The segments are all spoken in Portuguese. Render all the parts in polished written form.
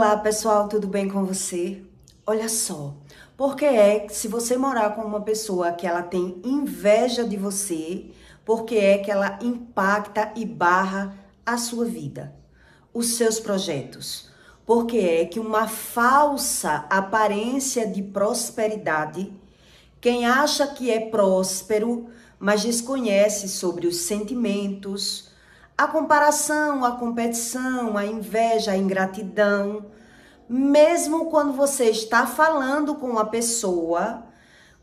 Olá pessoal, tudo bem com você? Olha só, porque é que se você morar com uma pessoa que ela tem inveja de você, porque é que ela impacta e barra a sua vida, os seus projetos, porque é que uma falsa aparência de prosperidade, quem acha que é próspero, mas desconhece sobre os sentimentos, a comparação, a competição, a inveja, a ingratidão, mesmo quando você está falando com uma pessoa,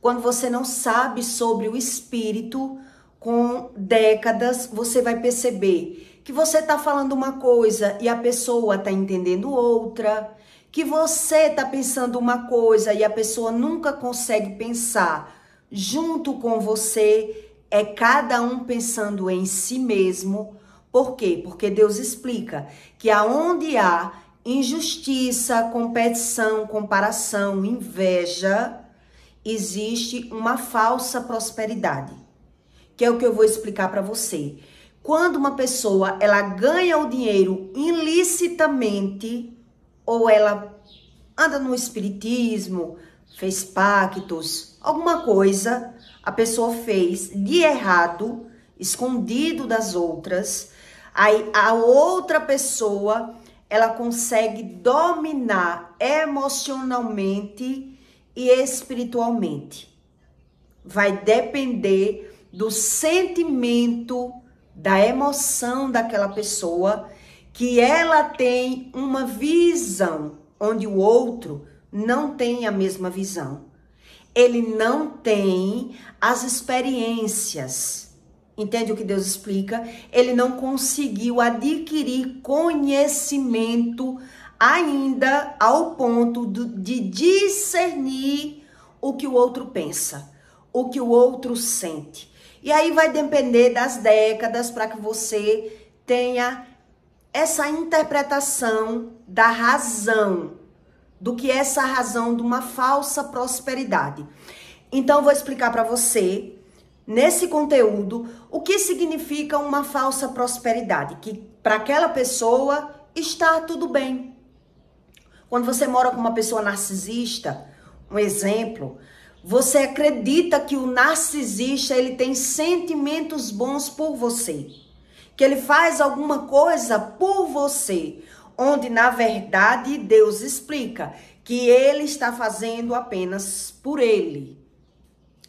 quando você não sabe sobre o espírito, com décadas, você vai perceber que você está falando uma coisa e a pessoa está entendendo outra, que você está pensando uma coisa e a pessoa nunca consegue pensar junto com você, é cada um pensando em si mesmo. Por quê? Porque Deus explica que aonde há injustiça, competição, comparação, inveja, existe uma falsa prosperidade, que é o que eu vou explicar para você. Quando uma pessoa ela ganha o dinheiro ilicitamente, ou ela anda no espiritismo, fez pactos, alguma coisa a pessoa fez de errado, escondido das outras, aí a outra pessoa ela consegue dominar emocionalmente e espiritualmente. Vai depender do sentimento, da emoção daquela pessoa, que ela tem uma visão onde o outro não tem a mesma visão. Ele não tem as experiências. Entende o que Deus explica? Ele não conseguiu adquirir conhecimento ainda ao ponto de discernir o que o outro pensa, o que o outro sente. E aí vai depender das décadas para que você tenha essa interpretação da razão, do que é essa razão de uma falsa prosperidade. Então, eu vou explicar para você, nesse conteúdo, o que significa uma falsa prosperidade, que para aquela pessoa está tudo bem. Quando você mora com uma pessoa narcisista, um exemplo, você acredita que o narcisista ele tem sentimentos bons por você, que ele faz alguma coisa por você, onde na verdade Deus explica que ele está fazendo apenas por ele.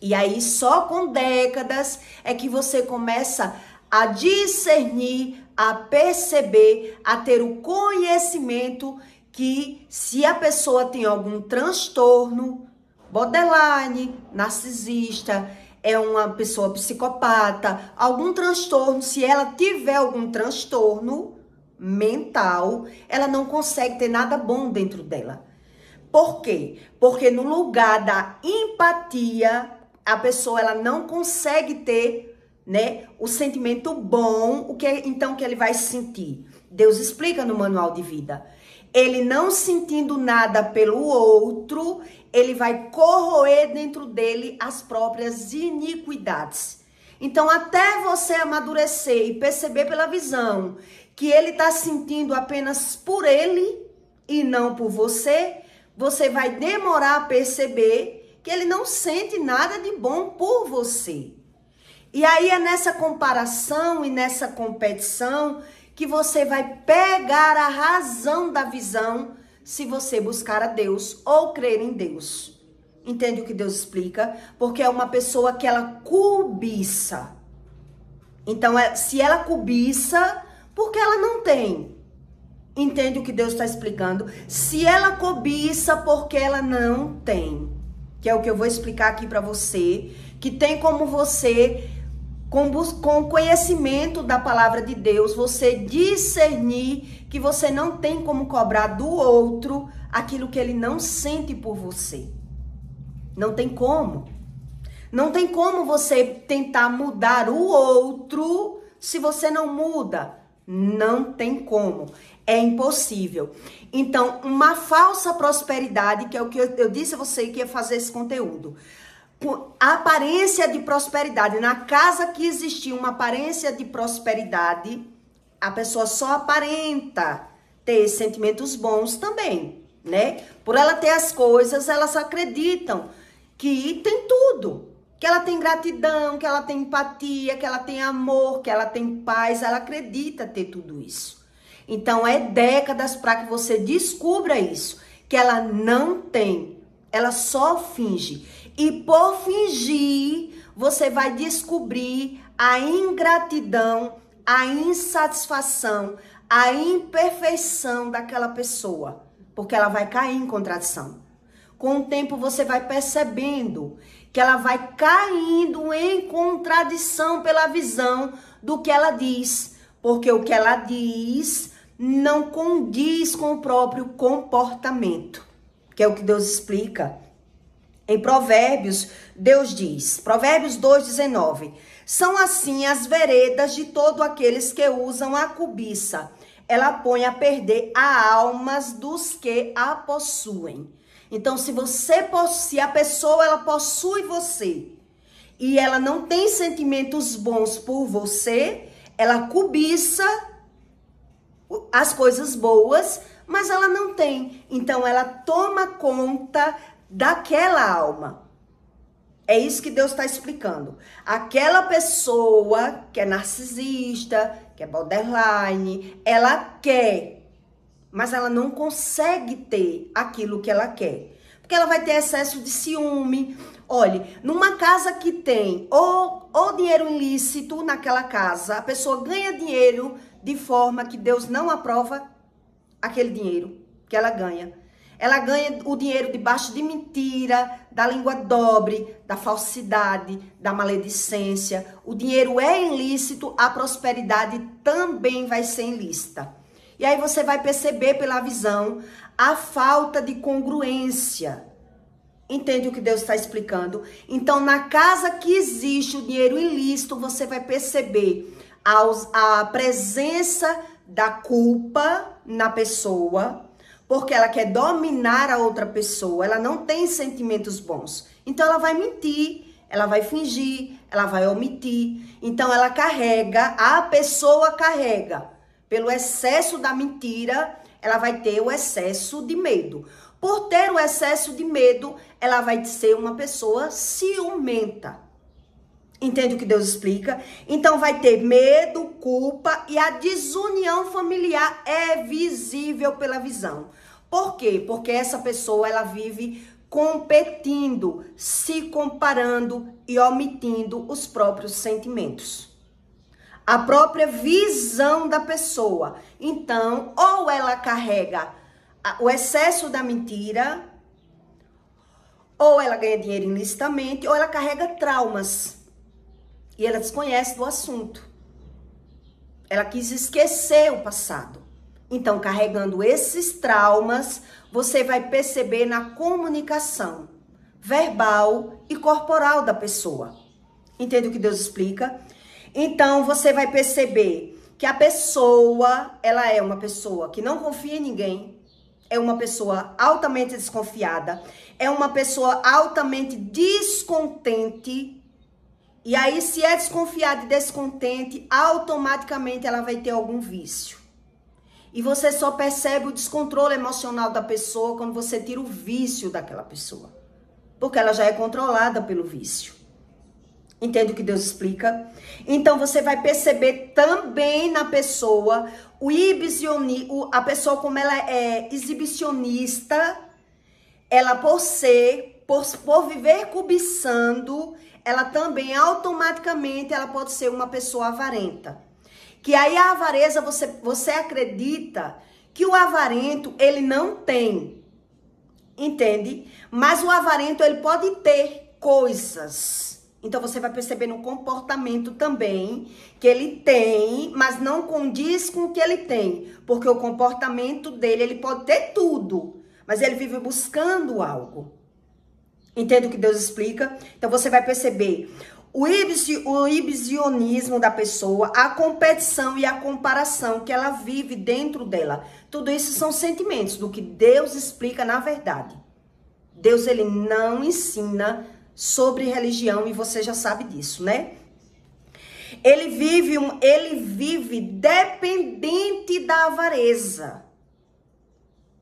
E aí só com décadas é que você começa a discernir, a perceber, a ter o conhecimento que se a pessoa tem algum transtorno, borderline, narcisista, é uma pessoa psicopata, algum transtorno, se ela tiver algum transtorno mental, ela não consegue ter nada bom dentro dela. Por quê? Porque no lugar da empatia, a pessoa ela não consegue ter, né, o sentimento bom, o que então que ele vai sentir? Deus explica no manual de vida. Ele não sentindo nada pelo outro, ele vai corroer dentro dele as próprias iniquidades. Então, até você amadurecer e perceber pela visão que ele está sentindo apenas por ele e não por você, você vai demorar a perceber que ele não sente nada de bom por você. E aí é nessa comparação e nessa competição que você vai pegar a razão da visão se você buscar a Deus ou crer em Deus. Entende o que Deus explica? Porque é uma pessoa que ela cobiça. Então, se ela cobiça, porque ela não tem. Entende o que Deus está explicando? Se ela cobiça, porque ela não tem. Que é o que eu vou explicar aqui para você. Que tem como você, com conhecimento da palavra de Deus, você discernir que você não tem como cobrar do outro aquilo que ele não sente por você. Não tem como. Não tem como você tentar mudar o outro se você não muda. Não tem como. É impossível. Então, uma falsa prosperidade, que é o que eu disse a você que ia fazer esse conteúdo. A aparência de prosperidade. Na casa que existia uma aparência de prosperidade, a pessoa só aparenta ter sentimentos bons também, né? Por ela ter as coisas, elas acreditam que tem tudo. Que ela tem gratidão, que ela tem empatia, que ela tem amor, que ela tem paz. Ela acredita ter tudo isso. Então, é décadas para que você descubra isso. Que ela não tem. Ela só finge. E por fingir, você vai descobrir a ingratidão, a insatisfação, a imperfeição daquela pessoa. Porque ela vai cair em contradição. Com o tempo você vai percebendo que ela vai caindo em contradição pela visão do que ela diz. Porque o que ela diz não condiz com o próprio comportamento. Que é o que Deus explica. Em Provérbios, Deus diz, Provérbios 2,19, são assim as veredas de todos aqueles que usam a cobiça. Ela põe a perder as almas dos que a possuem. Então, se a pessoa ela possui você e ela não tem sentimentos bons por você, ela cobiça as coisas boas, mas ela não tem. Então, ela toma conta daquela alma. É isso que Deus está explicando. Aquela pessoa que é narcisista, que é borderline, ela quer, mas ela não consegue ter aquilo que ela quer. Porque ela vai ter excesso de ciúme. Olhe, numa casa que tem ou dinheiro ilícito naquela casa, a pessoa ganha dinheiro de forma que Deus não aprova aquele dinheiro que ela ganha. Ela ganha o dinheiro debaixo de mentira, da língua dobre, da falsidade, da maledicência. O dinheiro é ilícito, a prosperidade também vai ser ilícita. E aí você vai perceber pela visão a falta de congruência. Entende o que Deus está explicando? Então, na casa que existe o dinheiro ilícito, você vai perceber a presença da culpa na pessoa, porque ela quer dominar a outra pessoa, ela não tem sentimentos bons. Então, ela vai mentir, ela vai fingir, ela vai omitir. Então, ela carrega, a pessoa carrega. Pelo excesso da mentira, ela vai ter o excesso de medo. Por ter o excesso de medo, ela vai ser uma pessoa ciumenta. Entende o que Deus explica? Então vai ter medo, culpa e a desunião familiar é visível pela visão. Por quê? Porque essa pessoa ela vive competindo, se comparando e omitindo os próprios sentimentos. A própria visão da pessoa. Então, ou ela carrega o excesso da mentira, ou ela ganha dinheiro ilicitamente, ou ela carrega traumas. E ela desconhece do assunto. Ela quis esquecer o passado. Então, carregando esses traumas, você vai perceber na comunicação verbal e corporal da pessoa. Entende o que Deus explica? Então, você vai perceber que a pessoa, ela é uma pessoa que não confia em ninguém, é uma pessoa altamente desconfiada, é uma pessoa altamente descontente. E aí, se é desconfiada e descontente, automaticamente ela vai ter algum vício. E você só percebe o descontrole emocional da pessoa quando você tira o vício daquela pessoa. Porque ela já é controlada pelo vício. Entende o que Deus explica? Então, você vai perceber também na pessoa a pessoa como ela é exibicionista, ela por viver cobiçando, ela também automaticamente ela pode ser uma pessoa avarenta. Que aí a avareza, você acredita que o avarento ele não tem, entende? Mas o avarento ele pode ter coisas. Então você vai perceber no comportamento também que ele tem, mas não condiz com o que ele tem. Porque o comportamento dele, ele pode ter tudo, mas ele vive buscando algo. Entende o que Deus explica? Então você vai perceber o exibicionismo da pessoa, a competição e a comparação que ela vive dentro dela. Tudo isso são sentimentos do que Deus explica na verdade. Deus, ele não ensina sobre religião e você já sabe disso, né? Ele vive dependente da avareza.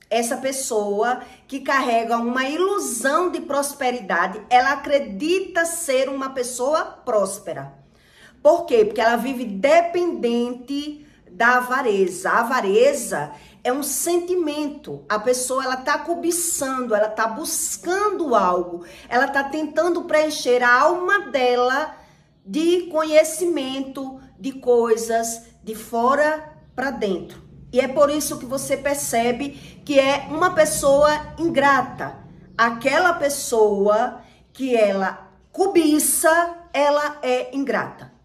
essa pessoa que carrega uma ilusão de prosperidade, ela acredita ser uma pessoa próspera. Por quê? Porque ela vive dependente da avareza. A avareza é um sentimento. A pessoa, ela tá cobiçando, ela tá buscando algo, ela tá tentando preencher a alma dela de conhecimento, de coisas de fora para dentro. E é por isso que você percebe que é uma pessoa ingrata. Aquela pessoa que ela cobiça, ela é ingrata.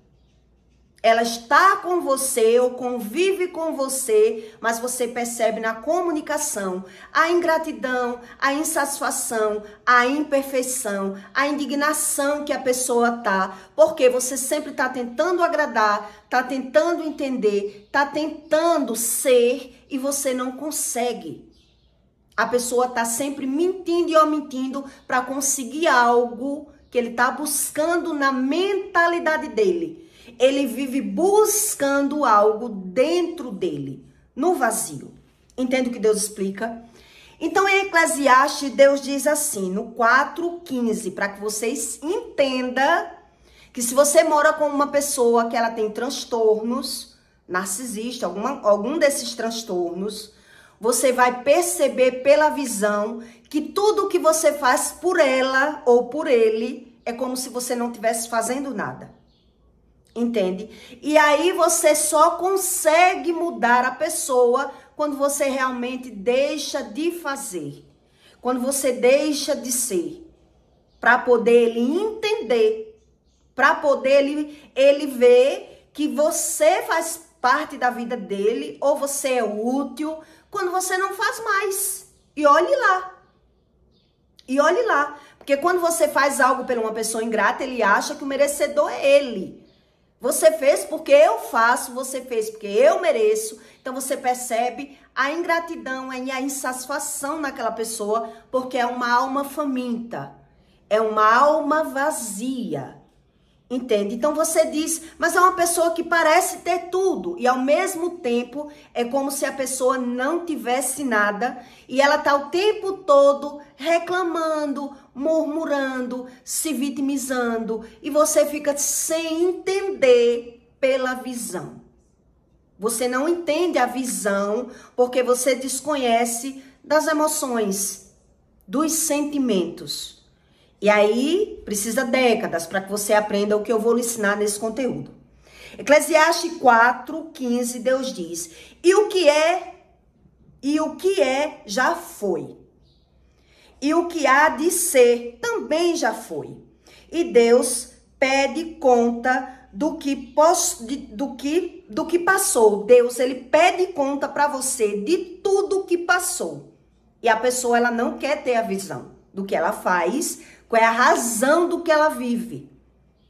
Ela está com você ou convive com você, mas você percebe na comunicação a ingratidão, a insatisfação, a imperfeição, a indignação que a pessoa tá, porque você sempre está tentando agradar, está tentando entender, está tentando ser e você não consegue. A pessoa está sempre mentindo e omitindo para conseguir algo que ele está buscando na mentalidade dele. Ele vive buscando algo dentro dele, no vazio. Entende o que Deus explica? Então, em Eclesiastes, Deus diz assim, no 4:15, para que vocês entendam que se você mora com uma pessoa que ela tem transtornos, narcisista, algum desses transtornos, você vai perceber pela visão que tudo que você faz por ela ou por ele é como se você não estivesse fazendo nada. Entende? E aí você só consegue mudar a pessoa quando você realmente deixa de fazer. Quando você deixa de ser. Para poder ele entender. Para poder ele ver que você faz parte da vida dele. Ou você é útil. Quando você não faz mais. E olhe lá. E olhe lá. Porque quando você faz algo por uma pessoa ingrata, ele acha que o merecedor é ele. Você fez porque eu faço, você fez porque eu mereço. Então você percebe a ingratidão e a insatisfação naquela pessoa, porque é uma alma faminta, é uma alma vazia. Entende? Então você diz, mas é uma pessoa que parece ter tudo e ao mesmo tempo é como se a pessoa não tivesse nada e ela tá o tempo todo reclamando, murmurando, se vitimizando e você fica sem entender pela visão. Você não entende a visão porque você desconhece das emoções, dos sentimentos. E aí, precisa décadas para que você aprenda o que eu vou lhe ensinar nesse conteúdo. Eclesiastes 4:15, Deus diz, e o que é, já foi. E o que há de ser, também já foi. E Deus pede conta do que passou. Deus, ele pede conta para você de tudo que passou. E a pessoa, ela não quer ter a visão do que ela faz, qual é a razão do que ela vive.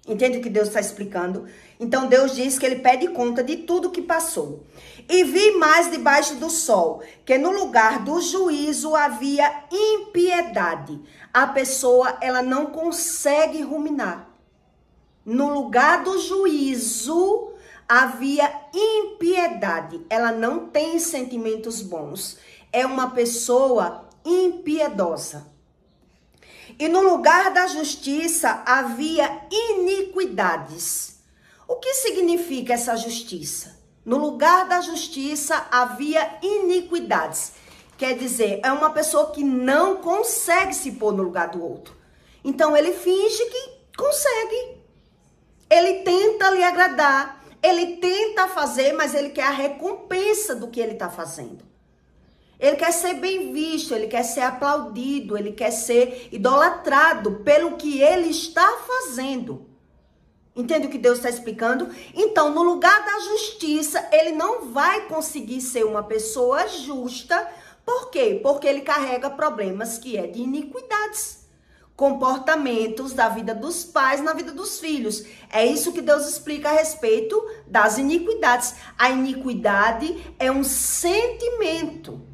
Entende o que Deus está explicando? Então, Deus diz que ele pede conta de tudo que passou. E vi mais debaixo do sol, que no lugar do juízo havia impiedade. A pessoa, ela não consegue ruminar. No lugar do juízo havia impiedade. Ela não tem sentimentos bons. É uma pessoa impiedosa. E no lugar da justiça havia iniquidades. O que significa essa justiça? No lugar da justiça havia iniquidades. Quer dizer, é uma pessoa que não consegue se pôr no lugar do outro. Então ele finge que consegue. Ele tenta lhe agradar. Ele tenta fazer, mas ele quer a recompensa do que ele está fazendo. Ele quer ser bem visto, ele quer ser aplaudido, ele quer ser idolatrado pelo que ele está fazendo. Entende o que Deus está explicando? Então, no lugar da justiça, ele não vai conseguir ser uma pessoa justa. Por quê? Porque ele carrega problemas que é de iniquidades. Comportamentos da vida dos pais na vida dos filhos. É isso que Deus explica a respeito das iniquidades. A iniquidade é um sentimento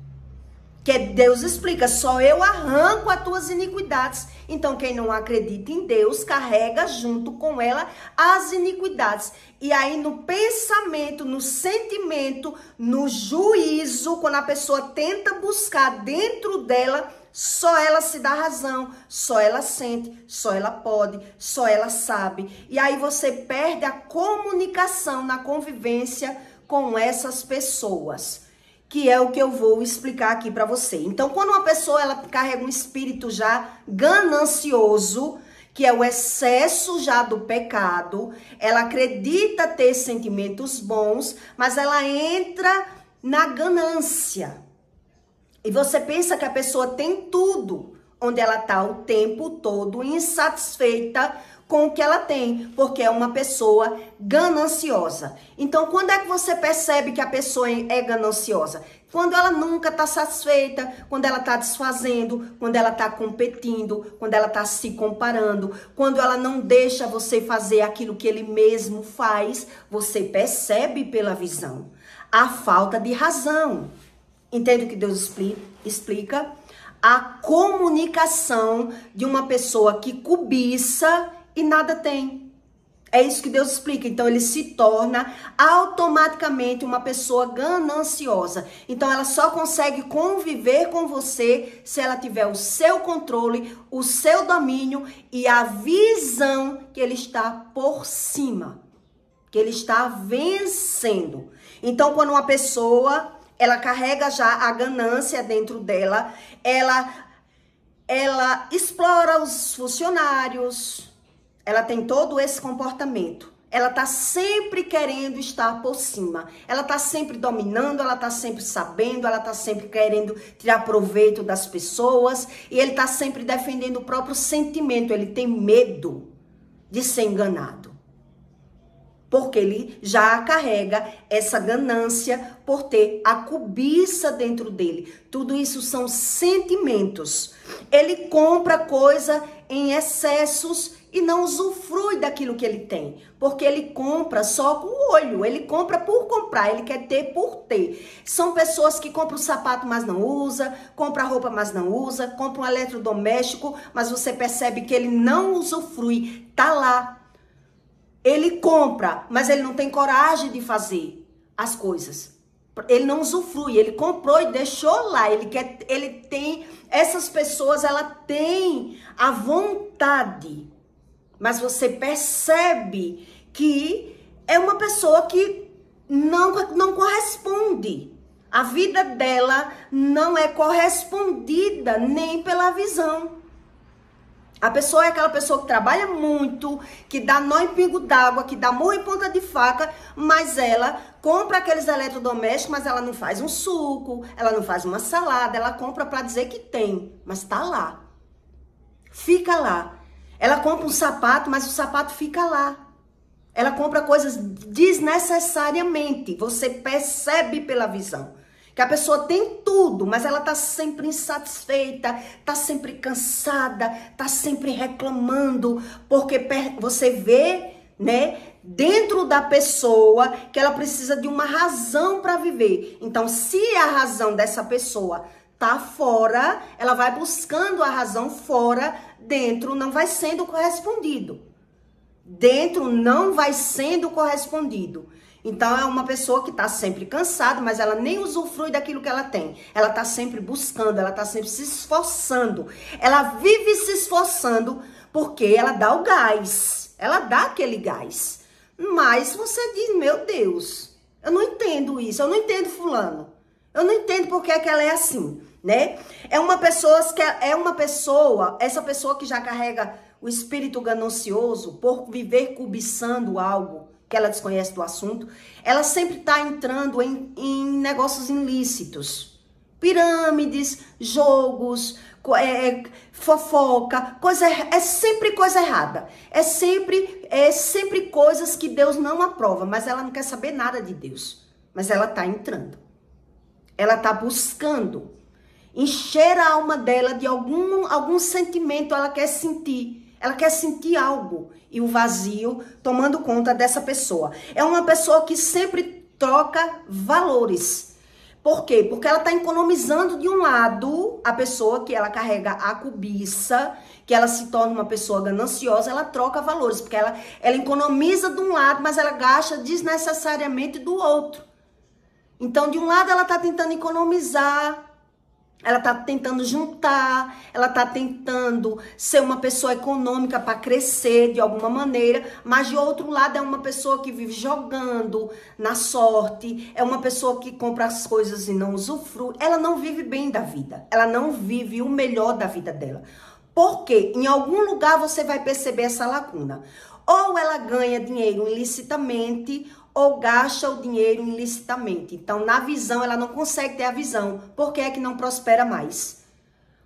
Que Deus explica, só eu arranco as tuas iniquidades. Então, quem não acredita em Deus, carrega junto com ela as iniquidades. E aí, no pensamento, no sentimento, no juízo, quando a pessoa tenta buscar dentro dela, só ela se dá razão, só ela sente, só ela pode, só ela sabe. E aí você perde a comunicação na convivência com essas pessoas, que é o que eu vou explicar aqui para você. Então, quando uma pessoa ela carrega um espírito já ganancioso, que é o excesso já do pecado, ela acredita ter sentimentos bons, mas ela entra na ganância. E você pensa que a pessoa tem tudo, onde ela está o tempo todo insatisfeita com o que ela tem, porque é uma pessoa gananciosa. Então, quando é que você percebe que a pessoa é gananciosa? Quando ela nunca está satisfeita, quando ela está desfazendo, quando ela está competindo, quando ela está se comparando, quando ela não deixa você fazer aquilo que ele mesmo faz, você percebe pela visão a falta de razão. Entende o que Deus explica? A comunicação de uma pessoa que cobiça e nada tem. É isso que Deus explica. Então, ele se torna automaticamente uma pessoa gananciosa. Então, ela só consegue conviver com você se ela tiver o seu controle, o seu domínio e a visão que ele está por cima, que ele está vencendo. Então, quando uma pessoa ela carrega já a ganância dentro dela, ela explora os funcionários, ela tem todo esse comportamento. Ela tá sempre querendo estar por cima. Ela tá sempre dominando, ela tá sempre sabendo, ela tá sempre querendo tirar proveito das pessoas. E ele tá sempre defendendo o próprio sentimento. Ele tem medo de ser enganado, porque ele já carrega essa ganância por ter a cobiça dentro dele. Tudo isso são sentimentos. Ele compra coisa em excessos e não usufrui daquilo que ele tem, porque ele compra só com o olho, ele compra por comprar, ele quer ter por ter. São pessoas que compram sapato, mas não usa, compra roupa, mas não usa, compra um eletrodoméstico, mas você percebe que ele não usufrui, tá lá. Ele compra, mas ele não tem coragem de fazer as coisas. Ele não usufrui, ele comprou e deixou lá. Ele tem, essas pessoas, ela tem a vontade, mas você percebe que é uma pessoa que não corresponde. A vida dela não é correspondida nem pela visão. A pessoa é aquela pessoa que trabalha muito, que dá nó em pingo d'água, que dá murro em ponta de faca, mas ela compra aqueles eletrodomésticos, mas ela não faz um suco, ela não faz uma salada, ela compra para dizer que tem, mas tá lá. Fica lá. Ela compra um sapato, mas o sapato fica lá. Ela compra coisas desnecessariamente. Você percebe pela visão que a pessoa tem tudo, mas ela tá sempre insatisfeita, tá sempre cansada, tá sempre reclamando, porque você vê, né, dentro da pessoa que ela precisa de uma razão para viver. Então, se a razão dessa pessoa tá fora, ela vai buscando a razão fora, dentro não vai sendo correspondido. Dentro não vai sendo correspondido. Então, é uma pessoa que está sempre cansada, mas ela nem usufrui daquilo que ela tem. Ela está sempre buscando, ela está sempre se esforçando. Ela vive se esforçando porque ela dá o gás. Ela dá aquele gás. Mas você diz, meu Deus, eu não entendo isso, eu não entendo fulano. Eu não entendo porque é que ela é assim, né? Essa pessoa que já carrega o espírito ganancioso por viver cobiçando algo que ela desconhece do assunto, ela sempre está entrando em negócios ilícitos. Pirâmides, jogos, fofoca, é sempre coisa errada. É sempre coisas que Deus não aprova, mas ela não quer saber nada de Deus. Mas ela está entrando. Ela está buscando encher a alma dela de algum sentimento, ela quer sentir. Ela quer sentir algo e o vazio tomando conta dessa pessoa. É uma pessoa que sempre troca valores. Por quê? Porque ela está economizando de um lado, a pessoa que ela carrega a cobiça, que ela se torna uma pessoa gananciosa, ela troca valores, porque ela economiza de um lado, mas ela gasta desnecessariamente do outro. Então, de um lado ela está tentando economizar, ela está tentando juntar, ela está tentando ser uma pessoa econômica para crescer de alguma maneira, mas de outro lado é uma pessoa que vive jogando na sorte, é uma pessoa que compra as coisas e não usufrui, ela não vive bem da vida, ela não vive o melhor da vida dela. Porque em algum lugar você vai perceber essa lacuna. Ou ela ganha dinheiro ilicitamente, ou gasta o dinheiro ilicitamente. Então, na visão, ela não consegue ter a visão. Por que é que não prospera mais?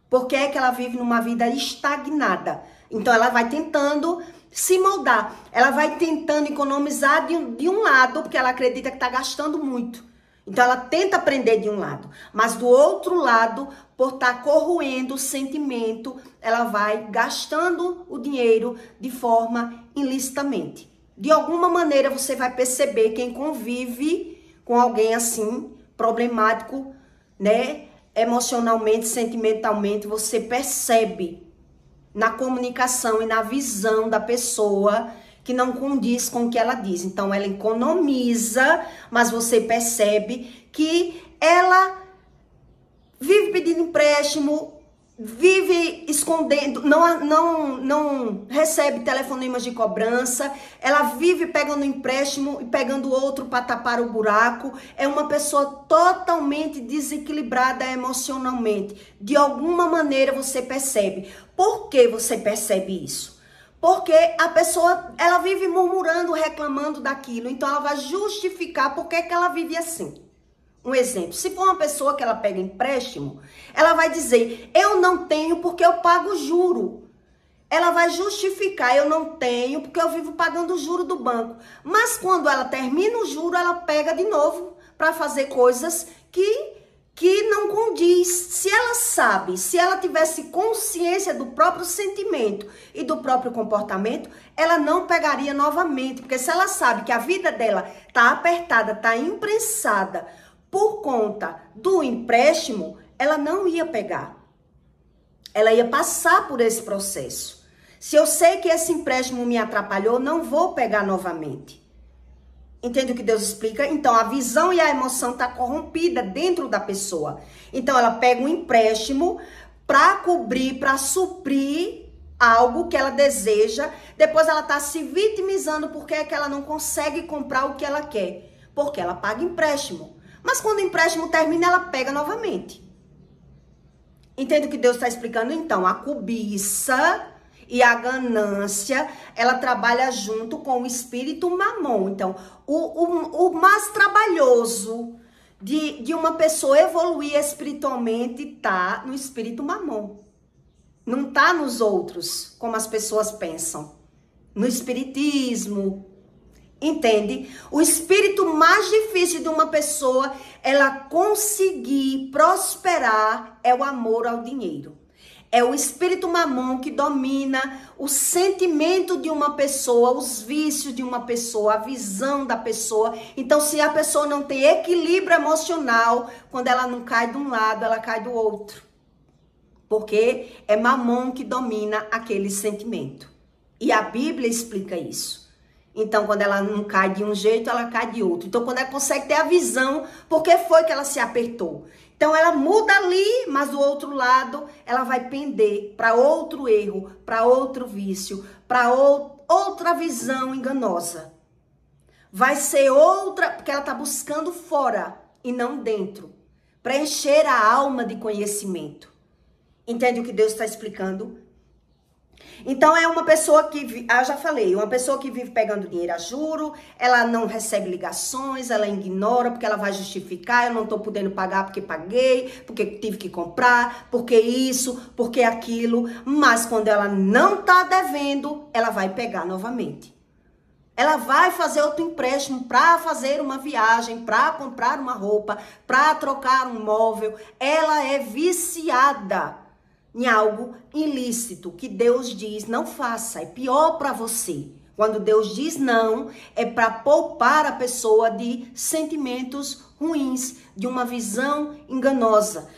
Por que é que ela vive numa vida estagnada? Então, ela vai tentando se moldar. Ela vai tentando economizar de um lado, porque ela acredita que está gastando muito. Então, ela tenta aprender de um lado. Mas do outro lado, por estar corroendo o sentimento, ela vai gastando o dinheiro de forma ilicitamente. De alguma maneira você vai perceber, quem convive com alguém assim, problemático, né? Emocionalmente, sentimentalmente, você percebe na comunicação e na visão da pessoa que não condiz com o que ela diz. Então, ela economiza, mas você percebe que ela vive pedindo empréstimo, vive escondendo, não recebe telefonemas de cobrança, ela vive pegando empréstimo e pegando outro para tapar o buraco, é uma pessoa totalmente desequilibrada emocionalmente. De alguma maneira você percebe. Por que você percebe isso? Porque a pessoa, ela vive murmurando, reclamando daquilo, então ela vai justificar por que ela vive assim. Um exemplo, se for uma pessoa que ela pega empréstimo, ela vai dizer, eu não tenho porque eu pago juro. Ela vai justificar, eu não tenho porque eu vivo pagando o juro do banco. Mas quando ela termina o juro, ela pega de novo para fazer coisas que não condiz. Se ela sabe, se ela tivesse consciência do próprio sentimento e do próprio comportamento, ela não pegaria novamente. Porque se ela sabe que a vida dela está apertada, está imprensada, por conta do empréstimo, ela não ia pegar. Ela ia passar por esse processo. Se eu sei que esse empréstimo me atrapalhou, não vou pegar novamente. Entende o que Deus explica? Então, a visão e a emoção estão corrompidas dentro da pessoa. Então, ela pega um empréstimo para cobrir, para suprir algo que ela deseja. Depois, ela está se vitimizando porque é que ela não consegue comprar o que ela quer. Porque ela paga empréstimo. Mas quando o empréstimo termina, ela pega novamente. Entende o que Deus está explicando? Então, a cobiça e a ganância, ela trabalha junto com o espírito mamon. Então, o mais trabalhoso de uma pessoa evoluir espiritualmente está no espírito mamon. Não está nos outros, como as pessoas pensam. No espiritismo. Entende? O espírito mais difícil de uma pessoa, ela conseguir prosperar, é o amor ao dinheiro. É o espírito mamon que domina o sentimento de uma pessoa, os vícios de uma pessoa, a visão da pessoa. Então, se a pessoa não tem equilíbrio emocional, quando ela não cai de um lado, ela cai do outro. Porque é mamon que domina aquele sentimento. E a Bíblia explica isso. Então, quando ela não cai de um jeito, ela cai de outro. Então, quando ela consegue ter a visão, por que foi que ela se apertou? Então, ela muda ali, mas do outro lado, ela vai pender para outro erro, para outro vício, para outra visão enganosa. Vai ser outra, porque ela está buscando fora e não dentro. Para encher a alma de conhecimento. Entende o que Deus está explicando? Então, é uma pessoa que, eu já falei, uma pessoa que vive pegando dinheiro a juro, ela não recebe ligações, ela ignora, porque ela vai justificar, eu não estou podendo pagar porque paguei, porque tive que comprar, porque isso, porque aquilo, mas quando ela não está devendo, ela vai pegar novamente. Ela vai fazer outro empréstimo para fazer uma viagem, para comprar uma roupa, para trocar um móvel, ela é viciada em algo ilícito, que Deus diz, não faça, é pior para você. Quando Deus diz não, é para poupar a pessoa de sentimentos ruins, de uma visão enganosa,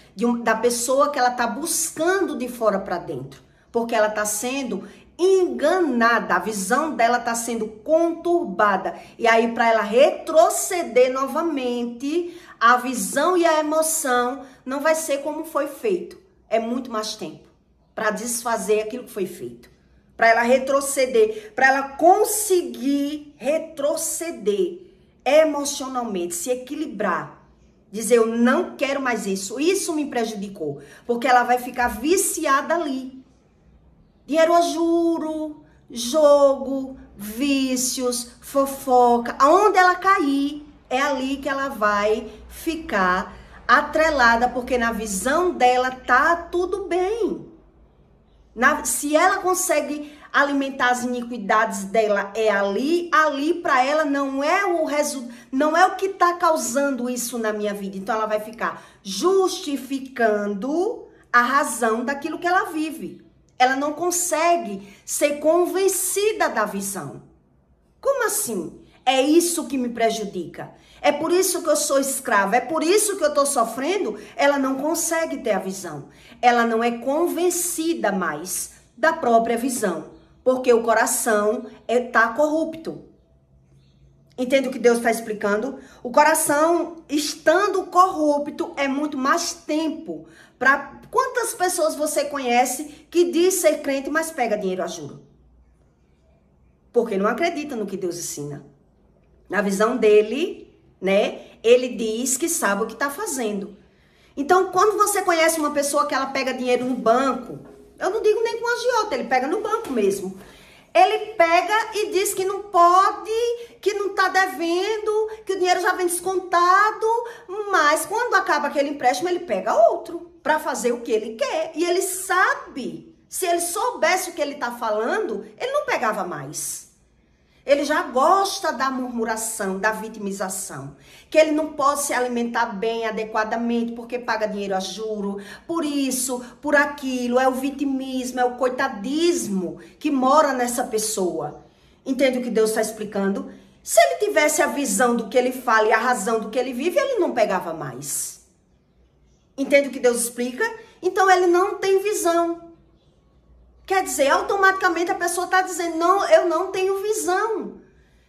da pessoa que ela está buscando de fora para dentro, porque ela está sendo enganada, a visão dela está sendo conturbada, e aí para ela retroceder novamente, a visão e a emoção não vai ser como foi feito, é muito mais tempo para desfazer aquilo que foi feito, para ela retroceder, para ela conseguir retroceder emocionalmente, se equilibrar, dizer eu não quero mais isso me prejudicou, porque ela vai ficar viciada ali. Dinheiro a juro, jogo, vícios, fofoca, aonde ela cair, é ali que ela vai ficar atrelada, porque na visão dela tá tudo bem. Se ela consegue alimentar as iniquidades dela, é ali para ela não é o que tá causando isso na minha vida. Então ela vai ficar justificando a razão daquilo que ela vive. Ela não consegue ser convencida da visão. Como assim? É isso que me prejudica. É por isso que eu sou escrava. É por isso que eu estou sofrendo. Ela não consegue ter a visão. Ela não é convencida mais da própria visão. Porque o coração está corrupto. Entende o que Deus está explicando? O coração, estando corrupto, é muito mais tempo. Quantas pessoas você conhece que diz ser crente, mas pega dinheiro a juro? Porque não acredita no que Deus ensina. Na visão dele, né? Ele diz que sabe o que está fazendo. Então, quando você conhece uma pessoa que ela pega dinheiro no banco, eu não digo nem com agiota, ele pega no banco mesmo. Ele pega e diz que não pode, que não está devendo, que o dinheiro já vem descontado, mas quando acaba aquele empréstimo, ele pega outro para fazer o que ele quer. E ele sabe, se ele soubesse o que ele está falando, ele não pegava mais. Ele já gosta da murmuração, da vitimização. Que ele não pode se alimentar bem, adequadamente, porque paga dinheiro a juro. Por isso, por aquilo. É o vitimismo, é o coitadismo que mora nessa pessoa. Entende o que Deus está explicando? Se ele tivesse a visão do que ele fala e a razão do que ele vive, ele não pegava mais. Entende o que Deus explica? Então, ele não tem visão. Quer dizer, automaticamente a pessoa está dizendo, não, eu não tenho visão.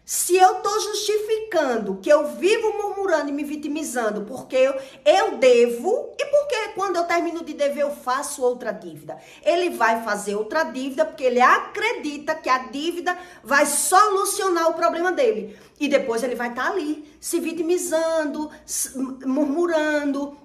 Se eu estou justificando que eu vivo murmurando e me vitimizando porque eu devo, e porque quando eu termino de dever eu faço outra dívida. Ele vai fazer outra dívida porque ele acredita que a dívida vai solucionar o problema dele. E depois ele vai estar ali, se vitimizando, murmurando,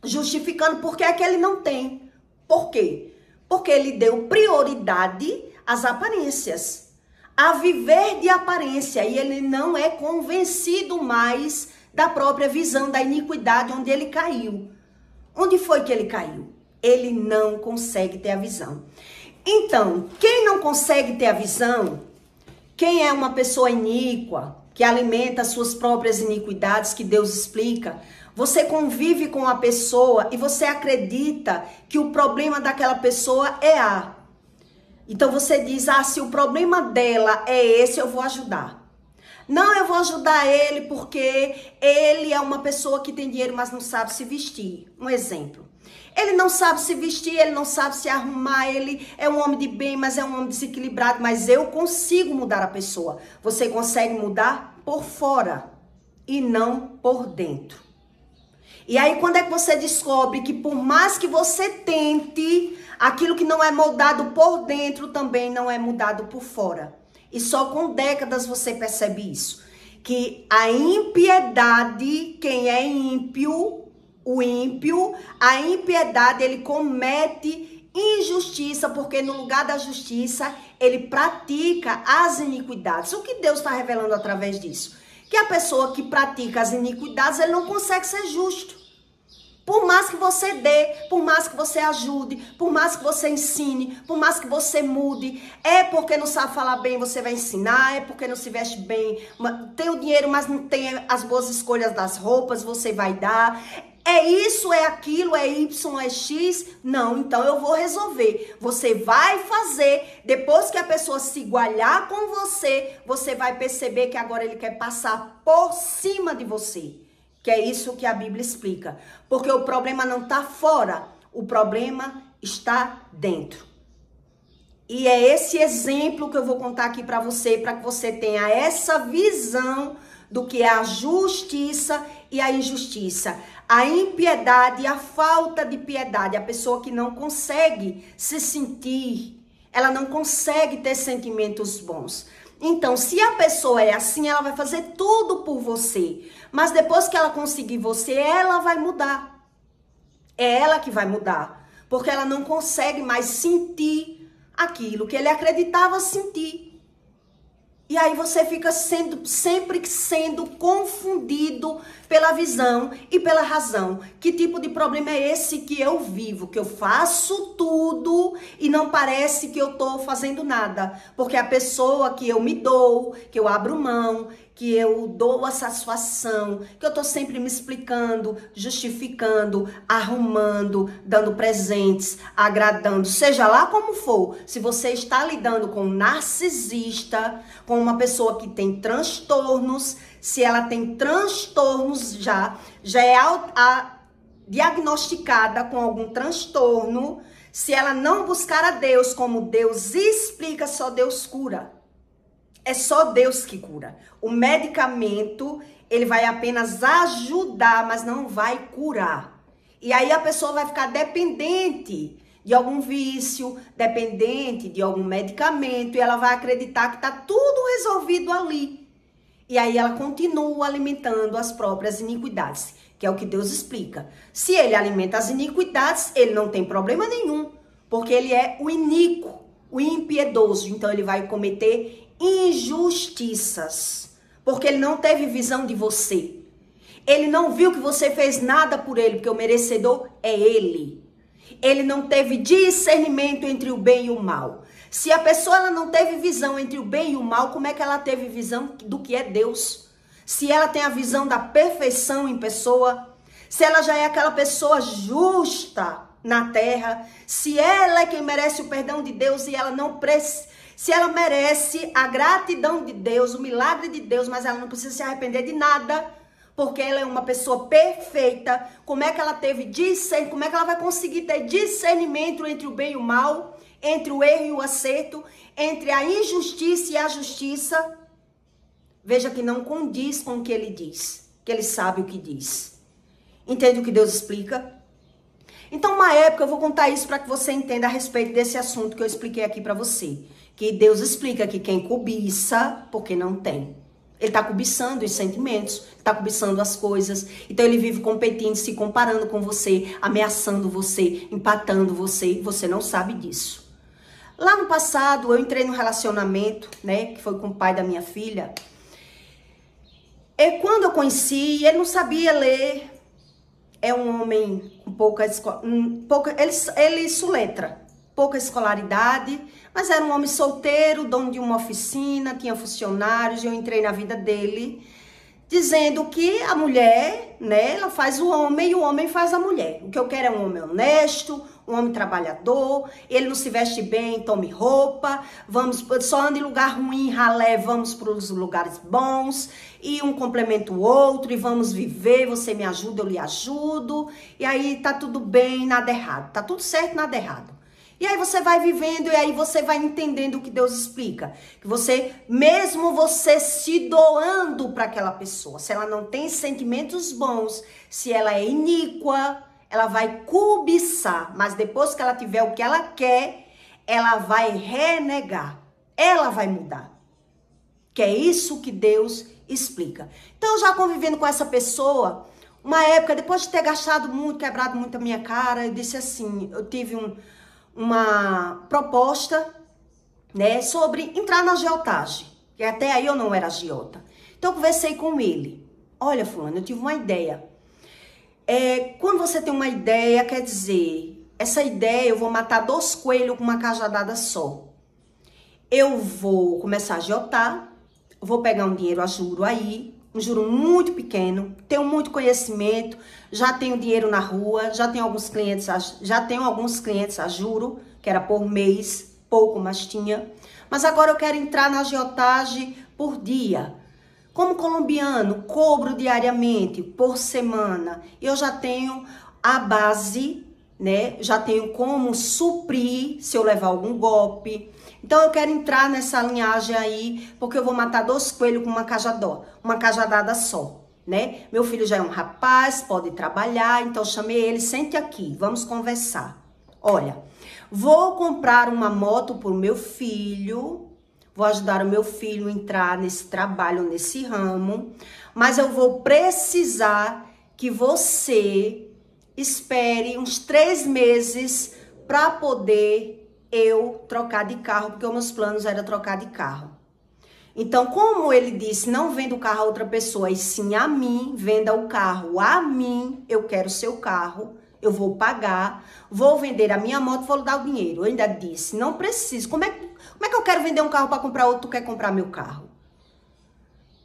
justificando porque é que ele não tem. Por quê? Porque ele deu prioridade às aparências, a viver de aparência, e ele não é convencido mais da própria visão da iniquidade onde ele caiu. Onde foi que ele caiu? Ele não consegue ter a visão. Então, quem não consegue ter a visão, quem é uma pessoa iníqua, que alimenta as suas próprias iniquidades, que Deus explica, você convive com a pessoa e você acredita que o problema daquela pessoa é A. Então você diz, se o problema dela é esse, eu vou ajudar. Não, eu vou ajudar ele porque ele é uma pessoa que tem dinheiro, mas não sabe se vestir. Um exemplo. Ele não sabe se vestir, ele não sabe se arrumar, ele é um homem de bem, mas é um homem desequilibrado, mas eu consigo mudar a pessoa. Você consegue mudar por fora e não por dentro. E aí, quando é que você descobre que por mais que você tente, aquilo que não é moldado por dentro também não é mudado por fora. E só com décadas você percebe isso. Que a impiedade, quem é ímpio, o ímpio, a impiedade, ele comete injustiça, porque no lugar da justiça, ele pratica as iniquidades. O que Deus está revelando através disso? Que a pessoa que pratica as iniquidades, ele não consegue ser justo. Por mais que você dê, por mais que você ajude, por mais que você ensine, por mais que você mude, é porque não sabe falar bem, você vai ensinar, é porque não se veste bem, tem o dinheiro, mas não tem as boas escolhas das roupas, você vai dar. É isso, é aquilo, é Y, é X? Não, então eu vou resolver. Você vai fazer, depois que a pessoa se igualar com você, você vai perceber que agora ele quer passar por cima de você. Que é isso que a Bíblia explica. Porque o problema não está fora, o problema está dentro. E é esse exemplo que eu vou contar aqui para que você tenha essa visão do que é a justiça e a injustiça. A impiedade e a falta de piedade. A pessoa que não consegue se sentir, ela não consegue ter sentimentos bons. Então, se a pessoa é assim, ela vai fazer tudo por você. Mas depois que ela conseguir você, ela vai mudar. É ela que vai mudar. Porque ela não consegue mais sentir aquilo que ele acreditava sentir. E aí você fica sempre sendo confundido pela visão e pela razão. Que tipo de problema é esse que eu vivo? Que eu faço tudo e não parece que eu tô fazendo nada. Porque a pessoa que eu me dou, que eu abro mão, que eu dou a satisfação, que eu tô sempre me explicando, justificando, arrumando, dando presentes, agradando, seja lá como for. Se você está lidando com um narcisista, com uma pessoa que tem transtornos, se ela tem transtornos já é diagnosticada com algum transtorno, se ela não buscar a Deus como Deus explica, só Deus cura. É só Deus que cura. O medicamento, ele vai apenas ajudar, mas não vai curar. E aí a pessoa vai ficar dependente de algum vício, dependente de algum medicamento, e ela vai acreditar que está tudo resolvido ali. E aí ela continua alimentando as próprias iniquidades, que é o que Deus explica. Se ele alimenta as iniquidades, ele não tem problema nenhum, porque ele é o iníquo, o impiedoso. Então ele vai cometer injustiças, porque ele não teve visão de você. Ele não viu que você fez nada por ele, porque o merecedor é ele. Ele não teve discernimento entre o bem e o mal. Se a pessoa ela não teve visão entre o bem e o mal, como é que ela teve visão do que é Deus? Se ela tem a visão da perfeição em pessoa, se ela já é aquela pessoa justa na terra, se ela é quem merece o perdão de Deus e ela não precisa, se ela merece a gratidão de Deus, o milagre de Deus, mas ela não precisa se arrepender de nada, porque ela é uma pessoa perfeita, como é que ela teve discernimento, como é que ela vai conseguir ter discernimento entre o bem e o mal, entre o erro e o acerto, entre a injustiça e a justiça? Veja que não condiz com o que ele diz, que ele sabe o que diz. Entende o que Deus explica? Então, uma época, eu vou contar isso para que você entenda a respeito desse assunto que eu expliquei aqui para você. Que Deus explica que quem cobiça, porque não tem. Ele está cobiçando os sentimentos, está cobiçando as coisas. Então ele vive competindo, se comparando com você, ameaçando você, empatando você. E você não sabe disso. Lá no passado, eu entrei num relacionamento, né? Que foi com o pai da minha filha. E quando eu conheci, ele não sabia ler. É um homem com pouca escola. Ele soletra. Pouca escolaridade, mas era um homem solteiro, dono de uma oficina, tinha funcionários, e eu entrei na vida dele, dizendo que a mulher, né, ela faz o homem e o homem faz a mulher. O que eu quero é um homem honesto, um homem trabalhador, ele não se veste bem, tome roupa, só anda em lugar ruim, ralé, vamos para os lugares bons, e um complementa o outro, e vamos viver, você me ajuda, eu lhe ajudo, e aí tá tudo bem, nada errado, tá tudo certo, nada errado. E aí você vai vivendo e aí você vai entendendo o que Deus explica. Que você, mesmo você se doando para aquela pessoa, se ela não tem sentimentos bons, se ela é iníqua, ela vai cobiçar. Mas depois que ela tiver o que ela quer, ela vai renegar. Ela vai mudar. Que é isso que Deus explica. Então, já convivendo com essa pessoa, uma época, depois de ter gastado muito, quebrado muito a minha cara, eu disse assim, eu tive uma proposta, né, sobre entrar na agiotagem, que até aí eu não era agiota. Então eu conversei com ele. Olha, fulano, eu tive uma ideia. Quando você tem uma ideia, quer dizer, essa ideia eu vou matar 2 coelhos com uma cajadada só. Eu vou começar a agiotar, vou pegar um dinheiro a juro aí, um juro muito pequeno, tenho muito conhecimento, já tenho dinheiro na rua, já tenho alguns clientes a juro, que era por mês, pouco, mas tinha. Mas agora eu quero entrar na agiotagem por dia. Como colombiano, cobro diariamente, por semana. Eu já tenho a base, né? Já tenho como suprir se eu levar algum golpe. Então eu quero entrar nessa linhagem aí, porque eu vou matar 2 coelhos com uma cajadada só, né? Meu filho já é um rapaz, pode trabalhar, então chamei ele, sente aqui, vamos conversar. Olha, vou comprar uma moto pro meu filho, vou ajudar o meu filho a entrar nesse trabalho, nesse ramo, mas eu vou precisar que você espere uns 3 meses para poder eu trocar de carro, porque os meus planos eram trocar de carro. Então, como ele disse, não venda o carro a outra pessoa, e sim a mim, venda o carro a mim, eu quero seu carro, eu vou pagar, vou vender a minha moto, vou dar o dinheiro. Eu ainda disse, não preciso. Como é que eu quero vender um carro para comprar outro, tu quer comprar meu carro?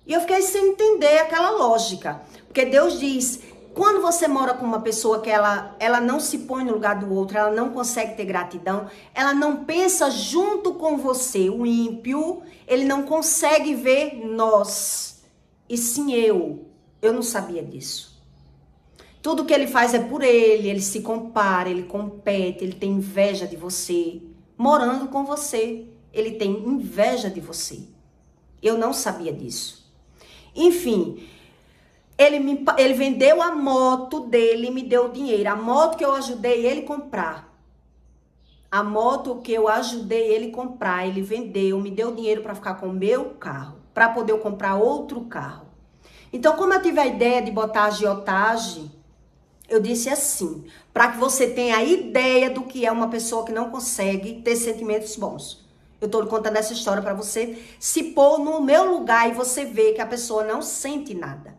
E eu fiquei sem entender aquela lógica, porque Deus diz, quando você mora com uma pessoa que ela não se põe no lugar do outro, ela não consegue ter gratidão, ela não pensa junto com você. O ímpio, ele não consegue ver nós, e sim eu. Eu não sabia disso. Tudo que ele faz é por ele se compara, ele compete, ele tem inveja de você. Morando com você, ele tem inveja de você. Eu não sabia disso. Enfim, ele vendeu a moto dele e me deu o dinheiro. A moto que eu ajudei ele comprar. A moto que eu ajudei ele comprar, ele vendeu, me deu dinheiro para ficar com o meu carro, para poder eu comprar outro carro. Então, como eu tive a ideia de botar agiotagem, eu disse assim, para que você tenha a ideia do que é uma pessoa que não consegue ter sentimentos bons. Eu tô contando essa história para você se pôr no meu lugar e você ver que a pessoa não sente nada.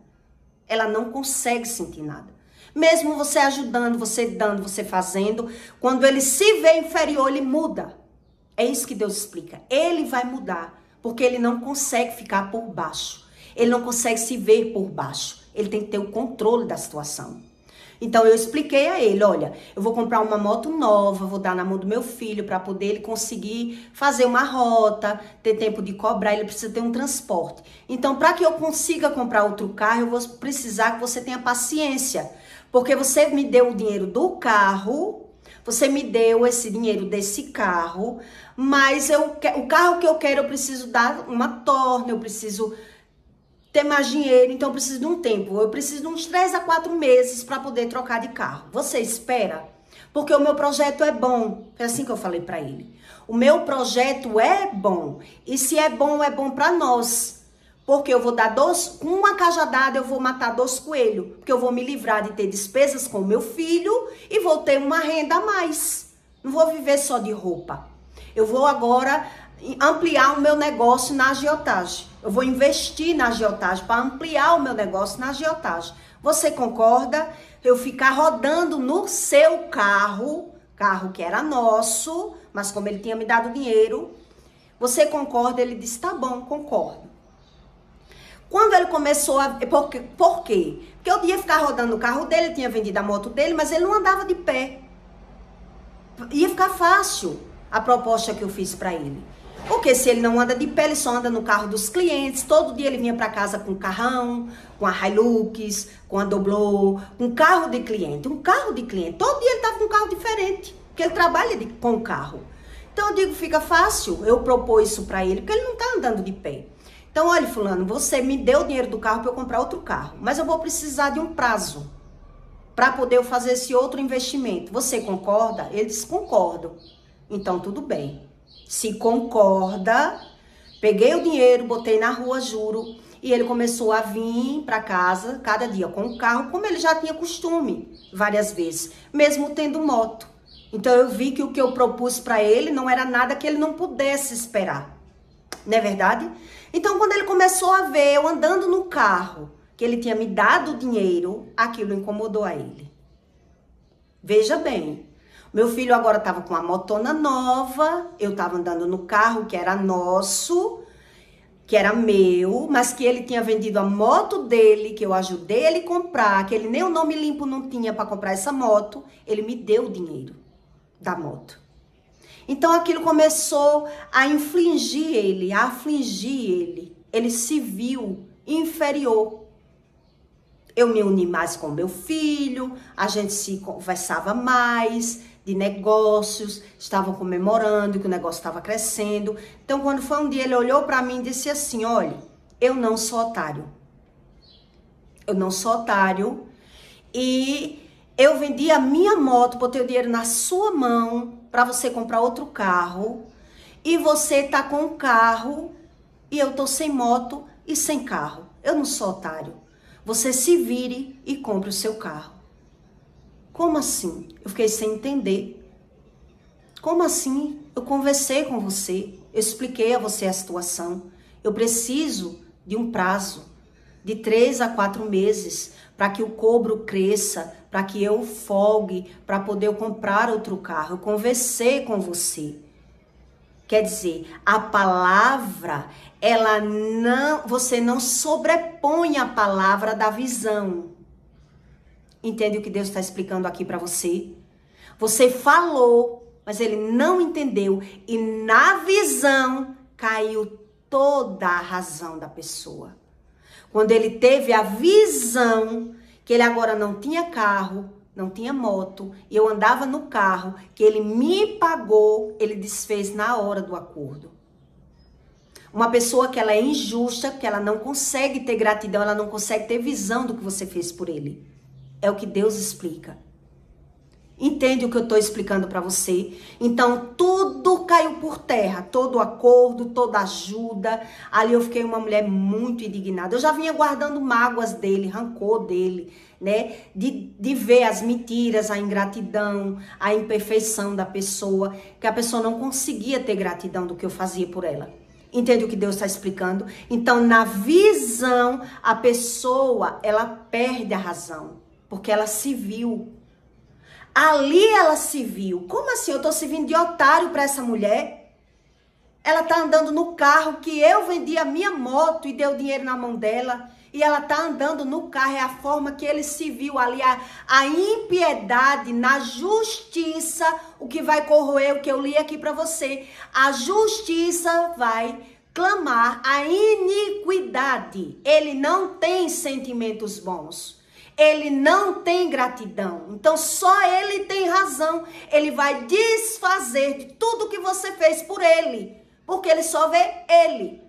Ela não consegue sentir nada. Mesmo você ajudando, você dando, você fazendo, quando ele se vê inferior, ele muda. É isso que Deus explica. Ele vai mudar, porque ele não consegue ficar por baixo. Ele não consegue se ver por baixo. Ele tem que ter o controle da situação. Então eu expliquei a ele, olha, eu vou comprar uma moto nova, vou dar na mão do meu filho para poder ele conseguir fazer uma rota, ter tempo de cobrar, ele precisa ter um transporte. Então, para que eu consiga comprar outro carro, eu vou precisar que você tenha paciência, porque você me deu o dinheiro do carro, você me deu esse dinheiro desse carro, mas o carro que eu quero, eu preciso dar uma torna, eu preciso ter mais dinheiro, então eu preciso de um tempo. Eu preciso de uns 3 a 4 meses para poder trocar de carro. Você espera? Porque o meu projeto é bom. É assim que eu falei para ele. O meu projeto é bom. E se é bom para nós. Porque eu vou dar com uma cajadada eu vou matar 2 coelhos. Porque eu vou me livrar de ter despesas com o meu filho e vou ter uma renda a mais. Não vou viver só de roupa. Eu vou agora ampliar o meu negócio na agiotagem. Eu vou investir na agiotagem para ampliar o meu negócio na agiotagem. Você concorda? Eu ficar rodando no seu carro que era nosso, mas como ele tinha me dado dinheiro, você concorda? Ele disse, tá bom, concordo. Quando ele começou a... Por quê? Porque eu ia ficar rodando no carro dele, ele tinha vendido a moto dele, mas ele não andava de pé. Ia ficar fácil a proposta que eu fiz para ele. Porque se ele não anda de pé, ele só anda no carro dos clientes. Todo dia ele vinha para casa com carrão, com a Hilux, com a Doblô, um carro de cliente. Um carro de cliente. Todo dia ele estava com um carro diferente, porque ele trabalha com o carro. Então eu digo, fica fácil eu propor isso para ele, porque ele não está andando de pé. Então, olha, fulano, você me deu o dinheiro do carro para eu comprar outro carro, mas eu vou precisar de um prazo para poder eu fazer esse outro investimento. Você concorda? Ele disse, concordo. Então, tudo bem. Se concorda, peguei o dinheiro, botei na rua, juro, e ele começou a vir para casa cada dia com o carro, como ele já tinha costume várias vezes, mesmo tendo moto. Então eu vi que o que eu propus para ele não era nada que ele não pudesse esperar. Não é verdade? Então quando ele começou a ver eu andando no carro, que ele tinha me dado o dinheiro, aquilo incomodou a ele. Veja bem. Meu filho agora estava com uma motona nova, eu estava andando no carro que era nosso, que era meu, mas que ele tinha vendido a moto dele, que eu ajudei ele a comprar, que ele nem o nome limpo não tinha para comprar essa moto, ele me deu o dinheiro da moto. Então aquilo começou a infligir ele, a afligir ele. Ele se viu inferior. Eu me uni mais com meu filho, a gente se conversava mais de negócios, estavam comemorando que o negócio estava crescendo. Então, quando foi um dia, ele olhou para mim e disse assim, olha, eu não sou otário. Eu não sou otário e eu vendi a minha moto, botei o dinheiro na sua mão para você comprar outro carro e você tá com um carro e eu tô sem moto e sem carro. Eu não sou otário. Você se vire e compre o seu carro. Como assim? Eu fiquei sem entender. Como assim? Eu conversei com você, eu expliquei a você a situação. Eu preciso de um prazo de 3 a 4 meses para que o cobro cresça, para que eu folgue, para poder comprar outro carro. Eu conversei com você. Quer dizer, a palavra, ela não, você não sobrepõe a palavra da visão. Entende o que Deus está explicando aqui para você? Você falou, mas ele não entendeu. E na visão caiu toda a razão da pessoa. Quando ele teve a visão que ele agora não tinha carro, não tinha moto, e eu andava no carro, que ele me pagou, ele desfez na hora do acordo. Uma pessoa que ela é injusta, que ela não consegue ter gratidão, ela não consegue ter visão do que você fez por ele. É o que Deus explica. Entende o que eu estou explicando para você? Então, tudo caiu por terra. Todo acordo, toda ajuda. Ali eu fiquei uma mulher muito indignada. Eu já vinha guardando mágoas dele, rancor dele, né? De ver as mentiras, a ingratidão, a imperfeição da pessoa. Que a pessoa não conseguia ter gratidão do que eu fazia por ela. Entende o que Deus está explicando? Então, na visão, a pessoa, ela perde a razão. Porque ela se viu. Ali ela se viu. Como assim? Eu tô servindo de otário para essa mulher? Ela tá andando no carro que eu vendi a minha moto e deu dinheiro na mão dela. E ela tá andando no carro. É a forma que ele se viu ali. A impiedade na justiça. O que vai corroer, o que eu li aqui para você. A justiça vai clamar a iniquidade. Ele não tem sentimentos bons. Ele não tem gratidão. Então, só ele tem razão. Ele vai desfazer de tudo que você fez por ele. Porque ele só vê ele.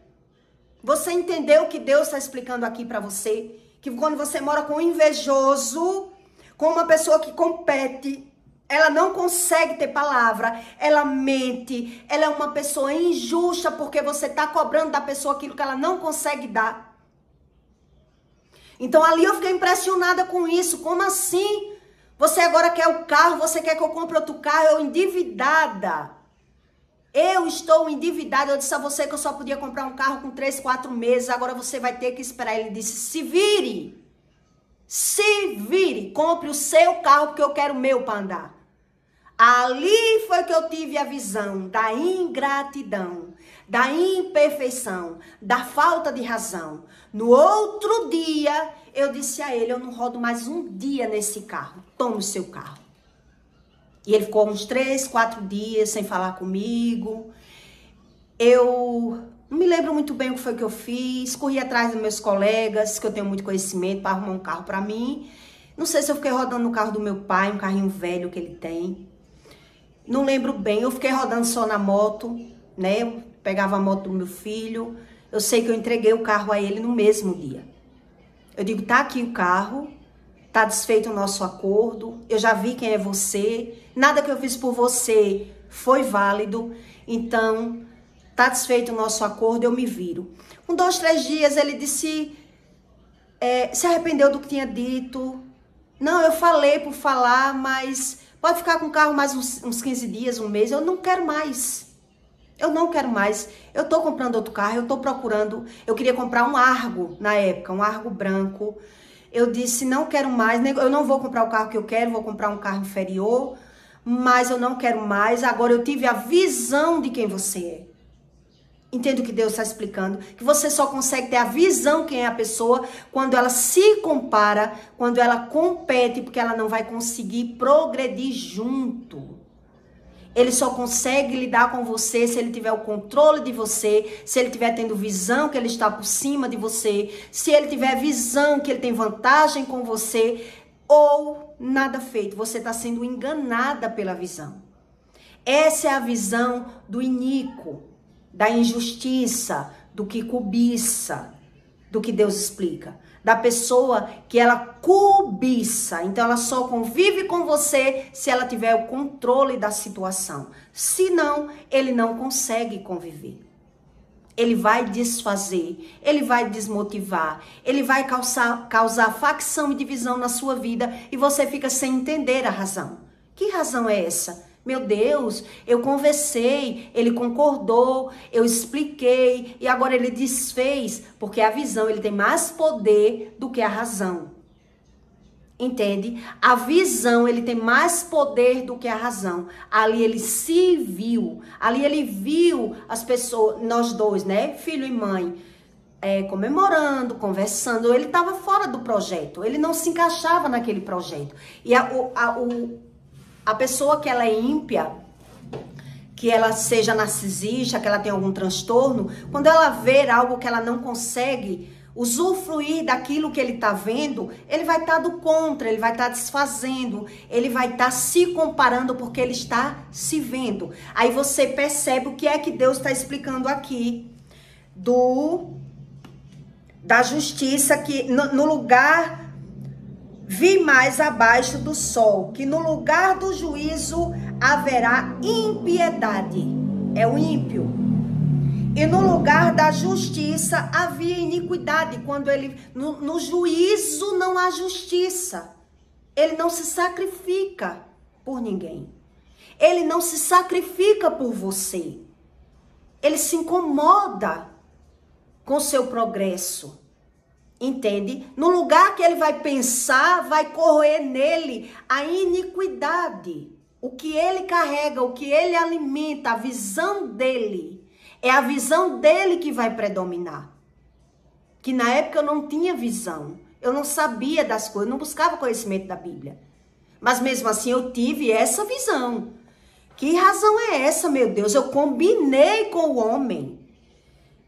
Você entendeu o que Deus está explicando aqui para você? Que quando você mora com um invejoso, com uma pessoa que compete, ela não consegue ter palavra, ela mente, ela é uma pessoa injusta porque você está cobrando da pessoa aquilo que ela não consegue dar. Então, ali eu fiquei impressionada com isso. Como assim? Você agora quer o carro, você quer que eu compre outro carro? Eu endividada. Eu estou endividada. Eu disse a você que eu só podia comprar um carro com 3, 4 meses. Agora você vai ter que esperar. Ele disse, se vire. Se vire. Compre o seu carro porque eu quero o meu para andar. Ali foi que eu tive a visão da ingratidão, da imperfeição, da falta de razão. No outro dia, eu disse a ele, eu não rodo mais um dia nesse carro. Tome o seu carro. E ele ficou uns 3, 4 dias sem falar comigo. Eu não me lembro muito bem o que foi que eu fiz. Corri atrás dos meus colegas, que eu tenho muito conhecimento, para arrumar um carro para mim. Não sei se eu fiquei rodando no carro do meu pai, um carrinho velho que ele tem. Não lembro bem, eu fiquei rodando só na moto, né? Eu pegava a moto do meu filho. Eu sei que eu entreguei o carro a ele no mesmo dia. Eu digo, tá aqui o carro, tá desfeito o nosso acordo, eu já vi quem é você, nada que eu fiz por você foi válido, então tá desfeito o nosso acordo, eu me viro. Com 2, 3 dias ele disse, se arrependeu do que tinha dito. Não, eu falei por falar, mas pode ficar com o carro mais uns 15 dias, um mês. Eu não quero mais. Eu não quero mais. Eu tô comprando outro carro, eu tô procurando. Eu queria comprar um Argo na época, um Argo branco. Eu disse, não quero mais. Eu não vou comprar o carro que eu quero, vou comprar um carro inferior. Mas eu não quero mais. Agora eu tive a visão de quem você é. Entende o que Deus está explicando? Que você só consegue ter a visão quem é a pessoa quando ela se compara, quando ela compete, porque ela não vai conseguir progredir junto. Ele só consegue lidar com você se ele tiver o controle de você, se ele tiver tendo visão que ele está por cima de você, se ele tiver visão que ele tem vantagem com você, ou nada feito. Você está sendo enganada pela visão. Essa é a visão do iníquo, da injustiça, do que cobiça, do que Deus explica. Da pessoa que ela cobiça. Então, ela só convive com você se ela tiver o controle da situação. Se não, ele não consegue conviver. Ele vai desfazer, ele vai desmotivar, ele vai causar facção e divisão na sua vida e você fica sem entender a razão. Que razão é essa? Meu Deus, eu conversei, ele concordou, eu expliquei e agora ele desfez, porque a visão ele tem mais poder do que a razão. Entende? A visão ele tem mais poder do que a razão. Ali ele se viu, ali ele viu as pessoas, nós dois, né, filho e mãe, comemorando, conversando. Ele estava fora do projeto, ele não se encaixava naquele projeto. E a pessoa que ela é ímpia, que ela seja narcisista, que ela tenha algum transtorno, quando ela ver algo que ela não consegue usufruir daquilo que ele está vendo, ele vai estar do contra, ele vai estar desfazendo, ele vai estar se comparando porque ele está se vendo. Aí você percebe o que é que Deus está explicando aqui da justiça, que no lugar vi mais abaixo do sol, que no lugar do juízo haverá impiedade. É o ímpio. E no lugar da justiça havia iniquidade. Quando ele no juízo não há justiça. Ele não se sacrifica por ninguém. Ele não se sacrifica por você. Ele se incomoda com o seu progresso. Entende? No lugar que ele vai pensar, vai corroer nele a iniquidade. O que ele carrega, o que ele alimenta, a visão dele. É a visão dele que vai predominar. Que na época eu não tinha visão. Eu não sabia das coisas, não buscava conhecimento da Bíblia. Mas mesmo assim eu tive essa visão. Que razão é essa, meu Deus? Eu combinei com o homem.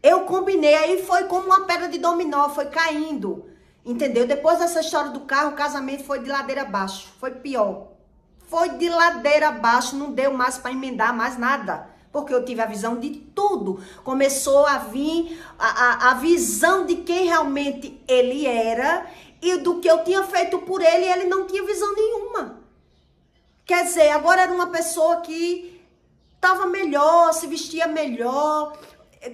Eu combinei, aí foi como uma pedra de dominó, foi caindo, entendeu? Depois dessa história do carro, o casamento foi de ladeira abaixo, foi pior. Foi de ladeira abaixo, não deu mais para emendar mais nada, porque eu tive a visão de tudo. Começou a vir a visão de quem realmente ele era e do que eu tinha feito por ele, e ele não tinha visão nenhuma. Quer dizer, agora era uma pessoa que estava melhor, se vestia melhor,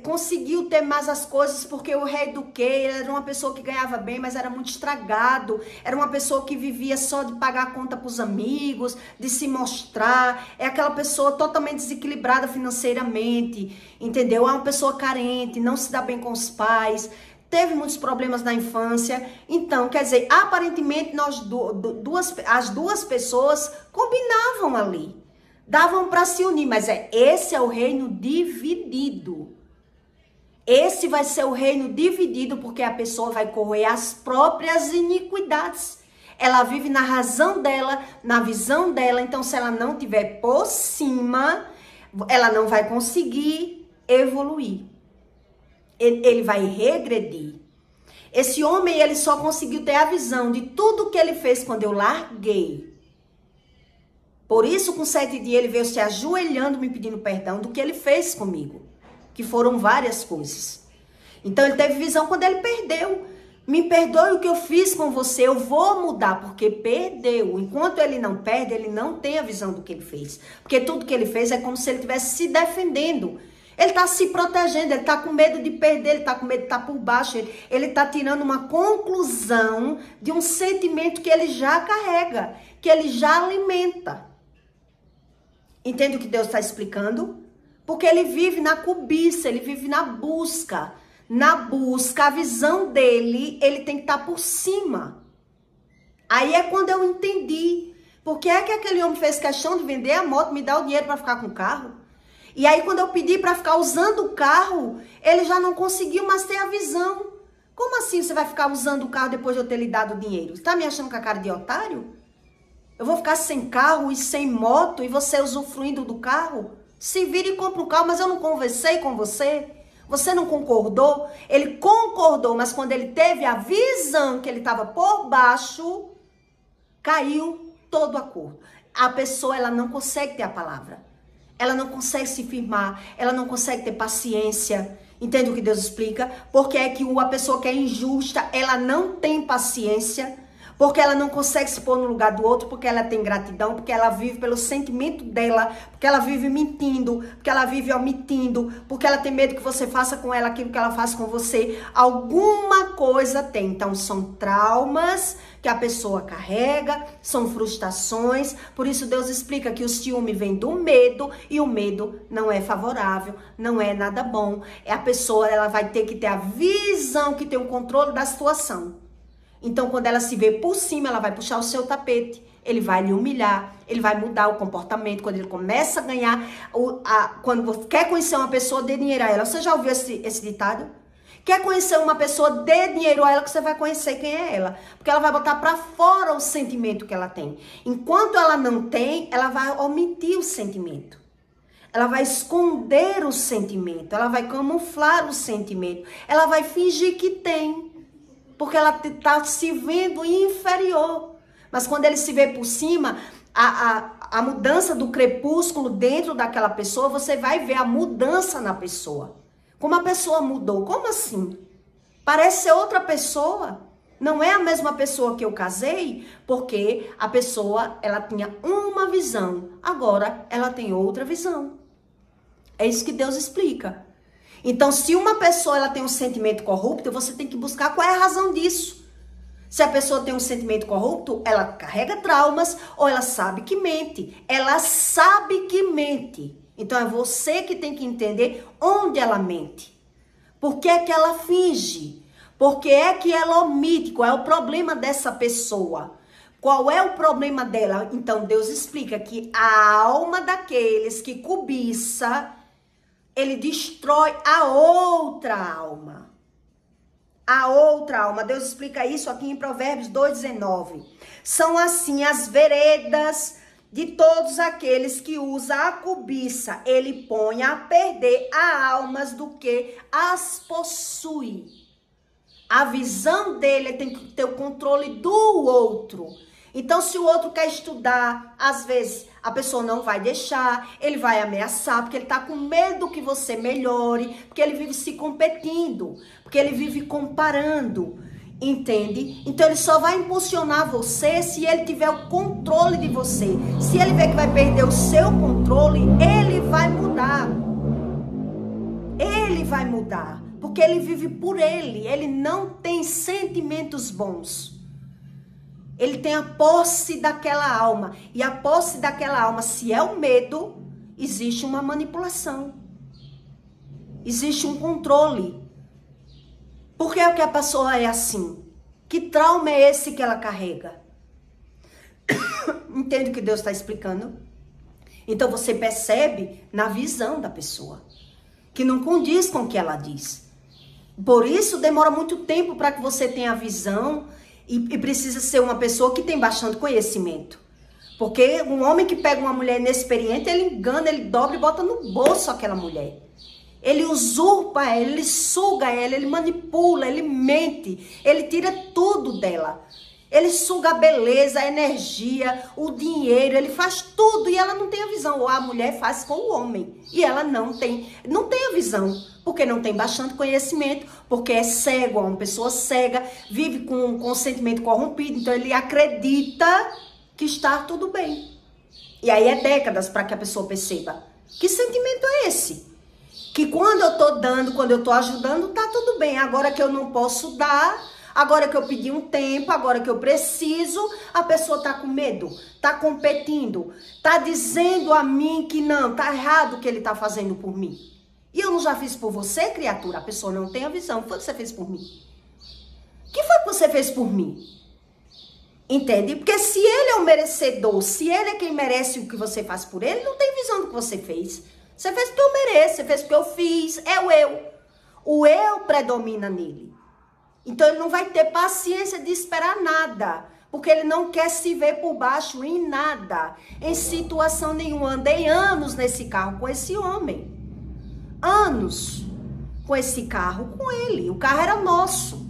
conseguiu ter mais as coisas porque eu reeduquei. Ele era uma pessoa que ganhava bem, mas era muito estragado. Era uma pessoa que vivia só de pagar a conta para os amigos, de se mostrar. É aquela pessoa totalmente desequilibrada financeiramente, entendeu? É uma pessoa carente, não se dá bem com os pais, teve muitos problemas na infância. Então, quer dizer, aparentemente as duas pessoas combinavam ali, davam para se unir, mas esse é o reino dividido. Esse vai ser o reino dividido, porque a pessoa vai corroer as próprias iniquidades. Ela vive na razão dela, na visão dela. Então, se ela não tiver por cima, ela não vai conseguir evoluir. Ele vai regredir. Esse homem, ele só conseguiu ter a visão de tudo que ele fez quando eu larguei. Por isso, com 7 dias, ele veio se ajoelhando, me pedindo perdão do que ele fez comigo. Que foram várias coisas. Então, ele teve visão quando ele perdeu. Me perdoe o que eu fiz com você, eu vou mudar, porque perdeu. Enquanto ele não perde, ele não tem a visão do que ele fez. Porque tudo que ele fez é como se ele estivesse se defendendo. Ele está se protegendo, ele está com medo de perder, ele está com medo de estar por baixo. Ele está tirando uma conclusão de um sentimento que ele já carrega, que ele já alimenta. Entende o que Deus está explicando? Porque ele vive na cobiça, ele vive na busca. Na busca, a visão dele, ele tem que estar por cima. Aí é quando eu entendi. Por que é que aquele homem fez questão de vender a moto, me dar o dinheiro para ficar com o carro? E aí quando eu pedi para ficar usando o carro, ele já não conseguiu mais ter a visão. Como assim você vai ficar usando o carro depois de eu ter lhe dado o dinheiro? Você está me achando com a cara de otário? Eu vou ficar sem carro e sem moto e você usufruindo do carro? Se vira e compra um carro, mas eu não conversei com você. Você não concordou? Ele concordou, mas quando ele teve a visão que ele estava por baixo, caiu todo o acordo. A pessoa, ela não consegue ter a palavra. Ela não consegue se firmar. Ela não consegue ter paciência. Entende o que Deus explica? Porque é que a pessoa que é injusta, ela não tem paciência. Porque ela não consegue se pôr no lugar do outro, porque ela tem gratidão, porque ela vive pelo sentimento dela, porque ela vive mentindo, porque ela vive omitindo, porque ela tem medo que você faça com ela aquilo que ela faz com você. Alguma coisa tem. Então, são traumas que a pessoa carrega, são frustrações. Por isso, Deus explica que o ciúme vem do medo e o medo não é favorável, não é nada bom. A pessoa, ela vai ter que ter a visão, que tem o controle da situação. Então, quando ela se vê por cima, ela vai puxar o seu tapete, ele vai lhe humilhar, ele vai mudar o comportamento. Quando ele começa a ganhar, quando você quer conhecer uma pessoa, dê dinheiro a ela. Você já ouviu esse ditado? Quer conhecer uma pessoa, dê dinheiro a ela, que você vai conhecer quem é ela. Porque ela vai botar pra fora o sentimento que ela tem. Enquanto ela não tem, ela vai omitir o sentimento. Ela vai esconder o sentimento, ela vai camuflar o sentimento, ela vai fingir que tem. Porque ela está se vendo inferior. Mas quando ele se vê por cima, a mudança do crepúsculo dentro daquela pessoa, você vai ver a mudança na pessoa. Como a pessoa mudou. Como assim? Parece ser outra pessoa. Não é a mesma pessoa que eu casei, porque a pessoa, ela tinha uma visão. Agora, ela tem outra visão. É isso que Deus explica. Então, se uma pessoa ela tem um sentimento corrupto, você tem que buscar qual é a razão disso. Se a pessoa tem um sentimento corrupto, ela carrega traumas ou ela sabe que mente. Ela sabe que mente. Então, é você que tem que entender onde ela mente. Por que é que ela finge? Por que é que ela omite? Qual é o problema dessa pessoa? Qual é o problema dela? Então, Deus explica que a alma daqueles que cobiça, ele destrói a outra alma. A outra alma. Deus explica isso aqui em Provérbios 2,19. São assim as veredas de todos aqueles que usam a cobiça. Ele põe a perder as almas do que as possui. A visão dele tem que ter o controle do outro. Então, se o outro quer estudar, às vezes a pessoa não vai deixar, ele vai ameaçar, porque ele está com medo que você melhore, porque ele vive se competindo, porque ele vive comparando, entende? Então, ele só vai impulsionar você se ele tiver o controle de você. Se ele ver que vai perder o seu controle, ele vai mudar. Ele vai mudar, porque ele vive por ele não tem sentimentos bons. Ele tem a posse daquela alma. E a posse daquela alma, se é o medo, existe uma manipulação. Existe um controle. Por que é que a pessoa é assim? Que trauma é esse que ela carrega? Entende o que Deus está explicando? Então você percebe na visão da pessoa, que não condiz com o que ela diz. Por isso demora muito tempo para que você tenha a visão. E precisa ser uma pessoa que tem bastante conhecimento. Porque um homem que pega uma mulher inexperiente, ele engana, ele dobra e bota no bolso aquela mulher. Ele usurpa ela, ele suga ela, ele manipula, ele mente, ele tira tudo dela. Ele suga a beleza, a energia, o dinheiro, ele faz tudo e ela não tem a visão. Ou a mulher faz com o homem e ela não tem a visão. Porque não tem bastante conhecimento, porque é cego, é uma pessoa cega, vive com um sentimento corrompido, então ele acredita que está tudo bem. E aí é décadas para que a pessoa perceba. Que sentimento é esse? Que quando eu estou dando, quando eu estou ajudando, tá tudo bem. Agora que eu não posso dar, agora que eu pedi um tempo, agora que eu preciso, a pessoa tá com medo, tá competindo, tá dizendo a mim que não, tá errado o que ele tá fazendo por mim. E eu não já fiz por você, criatura? A pessoa não tem a visão. O que foi que você fez por mim? O que foi que você fez por mim? Entende? Porque se ele é o merecedor, se ele é quem merece o que você faz por ele, não tem visão do que você fez. Você fez porque eu mereço, você fez porque eu fiz. É o eu. O eu predomina nele. Então ele não vai ter paciência de esperar nada. Porque ele não quer se ver por baixo em nada, em situação nenhuma. Andei anos nesse carro com esse homem. Anos com esse carro com ele. O carro era nosso.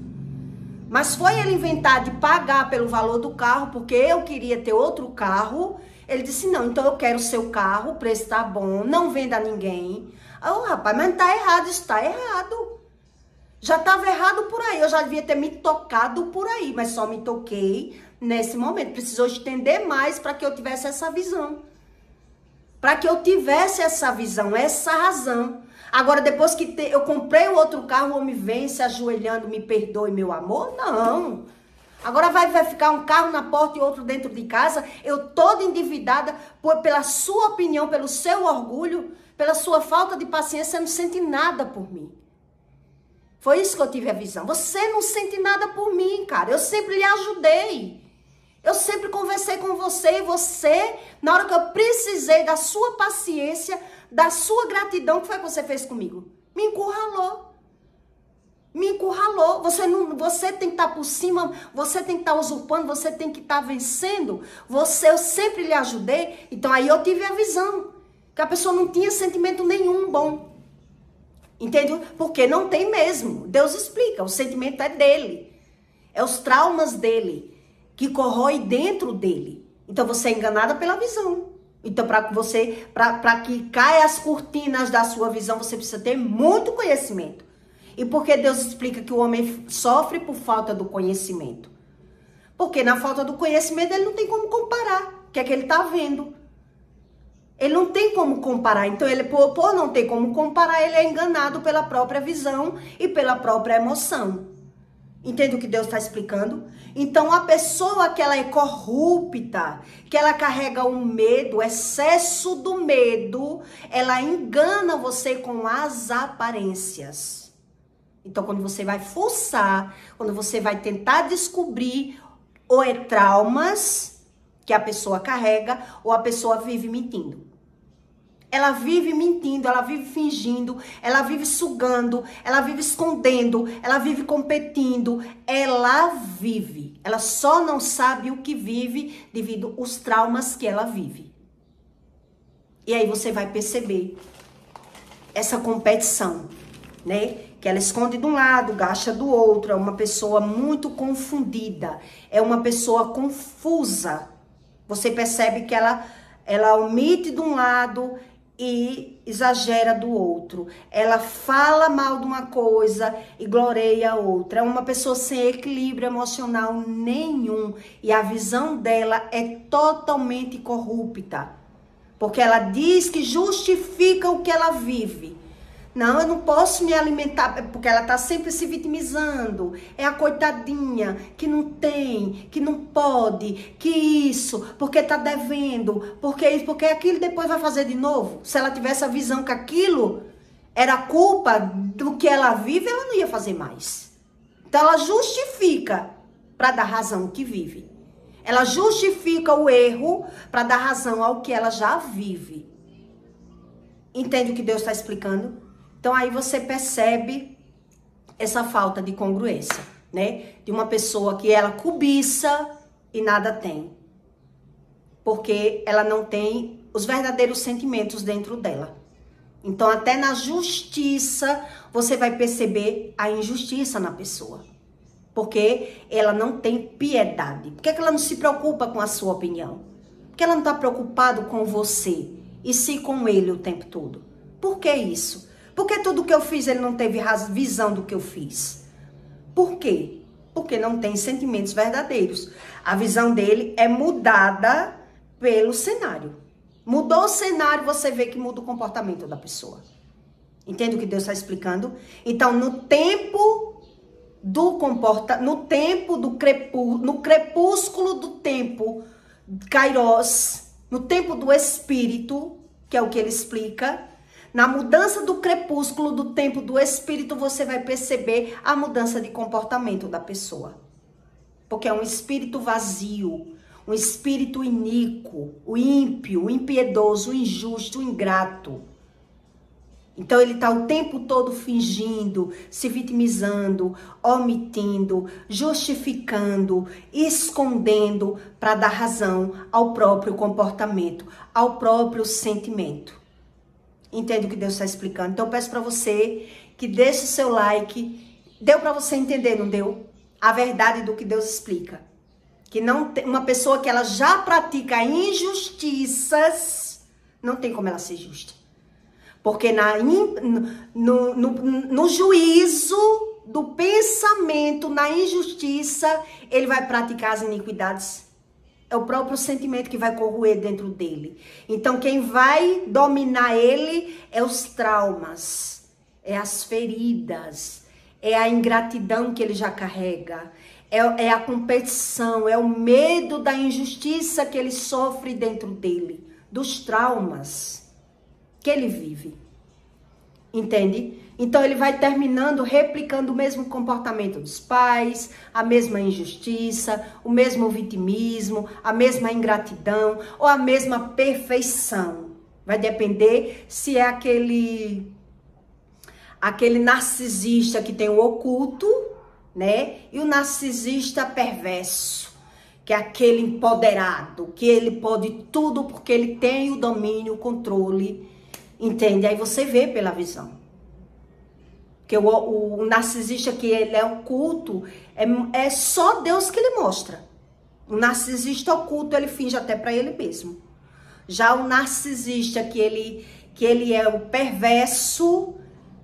Mas foi ele inventar de pagar pelo valor do carro, porque eu queria ter outro carro. Ele disse, não, então eu quero o seu carro, o preço tá bom, não venda a ninguém. Rapaz, mas tá errado, isso tá errado. Já tava errado por aí, eu já devia ter me tocado por aí, mas só me toquei nesse momento. Precisou estender mais para que eu tivesse essa visão. Para que eu tivesse essa visão, essa razão. Agora, depois que eu comprei o outro carro, o homem vem se ajoelhando, me perdoe, meu amor? Não. Agora vai ficar um carro na porta e outro dentro de casa, eu toda endividada pela sua opinião, pelo seu orgulho, pela sua falta de paciência, você não sente nada por mim. Foi isso que eu tive a visão. Você não sente nada por mim, cara. Eu sempre lhe ajudei. Eu sempre conversei com você e você, na hora que eu precisei da sua paciência, da sua gratidão, o que foi que você fez comigo? Me encurralou. Me encurralou. Você tem que estar por cima, você tem que estar usurpando, você tem que estar vencendo. Eu sempre lhe ajudei. Então aí eu tive a visão. Que a pessoa não tinha sentimento nenhum bom. Entendeu? Porque não tem mesmo. Deus explica. O sentimento é dele. É os traumas dele que corrói dentro dele. Então você é enganada pela visão. Então para que caia as cortinas da sua visão, você precisa ter muito conhecimento. E por que Deus explica que o homem sofre por falta do conhecimento? Porque na falta do conhecimento ele não tem como comparar o que é que ele está vendo. Ele não tem como comparar. Então, ele, por não ter como comparar, ele é enganado pela própria visão e pela própria emoção. Entende o que Deus está explicando? Então, a pessoa que ela é corrupta, que ela carrega o medo, o excesso do medo, ela engana você com as aparências. Então, quando você vai fuçar, quando você vai tentar descobrir, ou é traumas que a pessoa carrega, ou a pessoa vive mentindo. Ela vive mentindo, ela vive fingindo, ela vive sugando, ela vive escondendo, ela vive competindo, ela vive. Ela só não sabe o que vive devido aos traumas que ela vive. E aí você vai perceber essa competição, né? Que ela esconde de um lado, gasta do outro, é uma pessoa muito confundida, é uma pessoa confusa. Você percebe que ela omite de um lado e exagera do outro. Ela fala mal de uma coisa e gloreia a outra. É uma pessoa sem equilíbrio emocional nenhum. E a visão dela é totalmente corrupta. Porque ela diz que justifica o que ela vive. Não, eu não posso me alimentar, porque ela tá sempre se vitimizando. É a coitadinha que não tem, que não pode, que isso, porque tá devendo, porque isso, porque aquilo depois vai fazer de novo. Se ela tivesse a visão que aquilo era culpa do que ela vive, ela não ia fazer mais. Então ela justifica para dar razão ao que vive. Ela justifica o erro para dar razão ao que ela já vive. Entende o que Deus está explicando? Então, aí você percebe essa falta de congruência, né? De uma pessoa que ela cobiça e nada tem. Porque ela não tem os verdadeiros sentimentos dentro dela. Então, até na justiça, você vai perceber a injustiça na pessoa. Porque ela não tem piedade. Por que ela não se preocupa com a sua opinião? Porque ela não está preocupada com você e sim com ele o tempo todo. Por que isso? Porque tudo que eu fiz, ele não teve visão do que eu fiz. Por quê? Porque não tem sentimentos verdadeiros. A visão dele é mudada pelo cenário. Mudou o cenário, você vê que muda o comportamento da pessoa. Entende o que Deus está explicando? Então, no crepúsculo do tempo, Kairos, no tempo do espírito, que é o que ele explica, na mudança do crepúsculo do tempo do espírito, você vai perceber a mudança de comportamento da pessoa. Porque é um espírito vazio, um espírito iníquo, o ímpio, o impiedoso, o injusto, o ingrato. Então ele está o tempo todo fingindo, se vitimizando, omitindo, justificando, escondendo para dar razão ao próprio comportamento, ao próprio sentimento. Entende o que Deus está explicando? Então eu peço para você que deixe o seu like. Deu para você entender, não deu? A verdade do que Deus explica. Que não tem, uma pessoa que ela já pratica injustiças, não tem como ela ser justa. Porque no juízo do pensamento, na injustiça, ele vai praticar as iniquidades. É o próprio sentimento que vai corroer dentro dele. Então, quem vai dominar ele é os traumas, é as feridas, é a ingratidão que ele já carrega, é a competição, é o medo da injustiça que ele sofre dentro dele, dos traumas que ele vive, entende? Então ele vai terminando replicando o mesmo comportamento dos pais, a mesma injustiça, o mesmo vitimismo, a mesma ingratidão ou a mesma perfeição. Vai depender se é aquele narcisista que tem o oculto, né? E o narcisista perverso, que é aquele empoderado, que ele pode tudo porque ele tem o domínio, o controle. Entende? Aí você vê pela visão. Porque o narcisista que ele é oculto, é só Deus que ele mostra. O narcisista oculto, ele finge até para ele mesmo. Já o narcisista que ele é o perverso,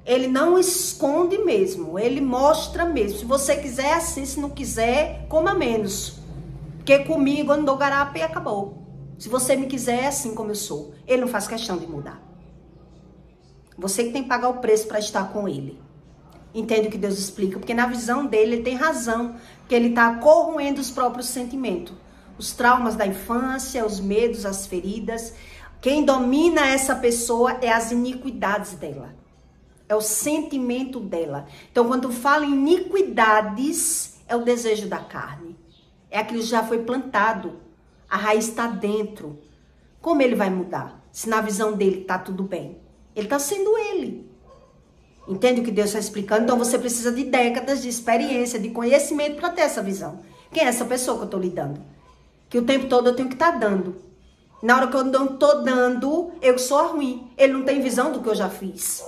ele não esconde mesmo, ele mostra mesmo. Se você quiser é assim, se não quiser, coma menos. Porque comigo eu não dou garapa e acabou. Se você me quiser é assim como eu sou. Ele não faz questão de mudar. Você que tem que pagar o preço para estar com ele. Entende o que Deus explica? Porque na visão dele, ele tem razão. Porque ele está corroendo os próprios sentimentos. Os traumas da infância, os medos, as feridas. Quem domina essa pessoa é as iniquidades dela. É o sentimento dela. Então, quando fala em iniquidades, é o desejo da carne. É aquilo que já foi plantado. A raiz está dentro. Como ele vai mudar? Se na visão dele está tudo bem. Ele está sendo ele. Entende o que Deus está explicando? Então você precisa de décadas de experiência, de conhecimento para ter essa visão. Quem é essa pessoa que eu estou lidando? Que o tempo todo eu tenho que estar dando. Na hora que eu não estou dando, eu sou ruim. Ele não tem visão do que eu já fiz.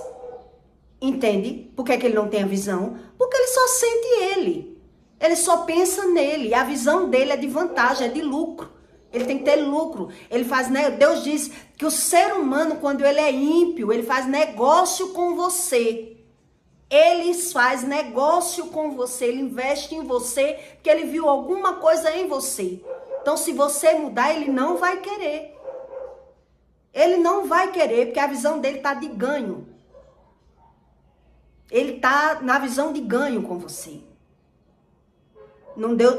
Entende? Por que é que ele não tem a visão? Porque ele só sente ele. Ele só pensa nele. A visão dele é de vantagem, é de lucro. Ele tem que ter lucro. Ele faz, né? Deus diz que o ser humano, quando ele é ímpio, ele faz negócio com você. Ele faz negócio com você, ele investe em você, porque ele viu alguma coisa em você. Então, se você mudar, ele não vai querer. Ele não vai querer, porque a visão dele está de ganho. Ele está na visão de ganho com você.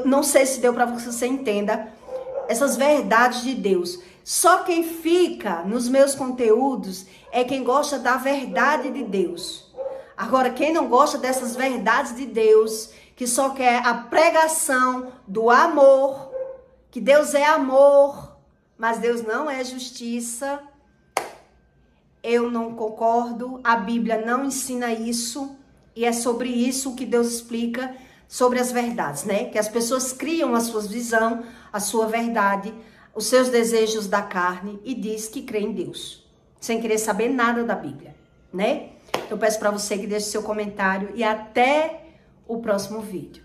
Não sei se deu para que você entenda essas verdades de Deus. Só quem fica nos meus conteúdos é quem gosta da verdade de Deus. Agora, quem não gosta dessas verdades de Deus, que só quer a pregação do amor, que Deus é amor, mas Deus não é justiça, eu não concordo, a Bíblia não ensina isso, e é sobre isso que Deus explica sobre as verdades, né? Que as pessoas criam a sua visão, a sua verdade, os seus desejos da carne e diz que crê em Deus, sem querer saber nada da Bíblia, né? Eu peço para você que deixe seu comentário e até o próximo vídeo.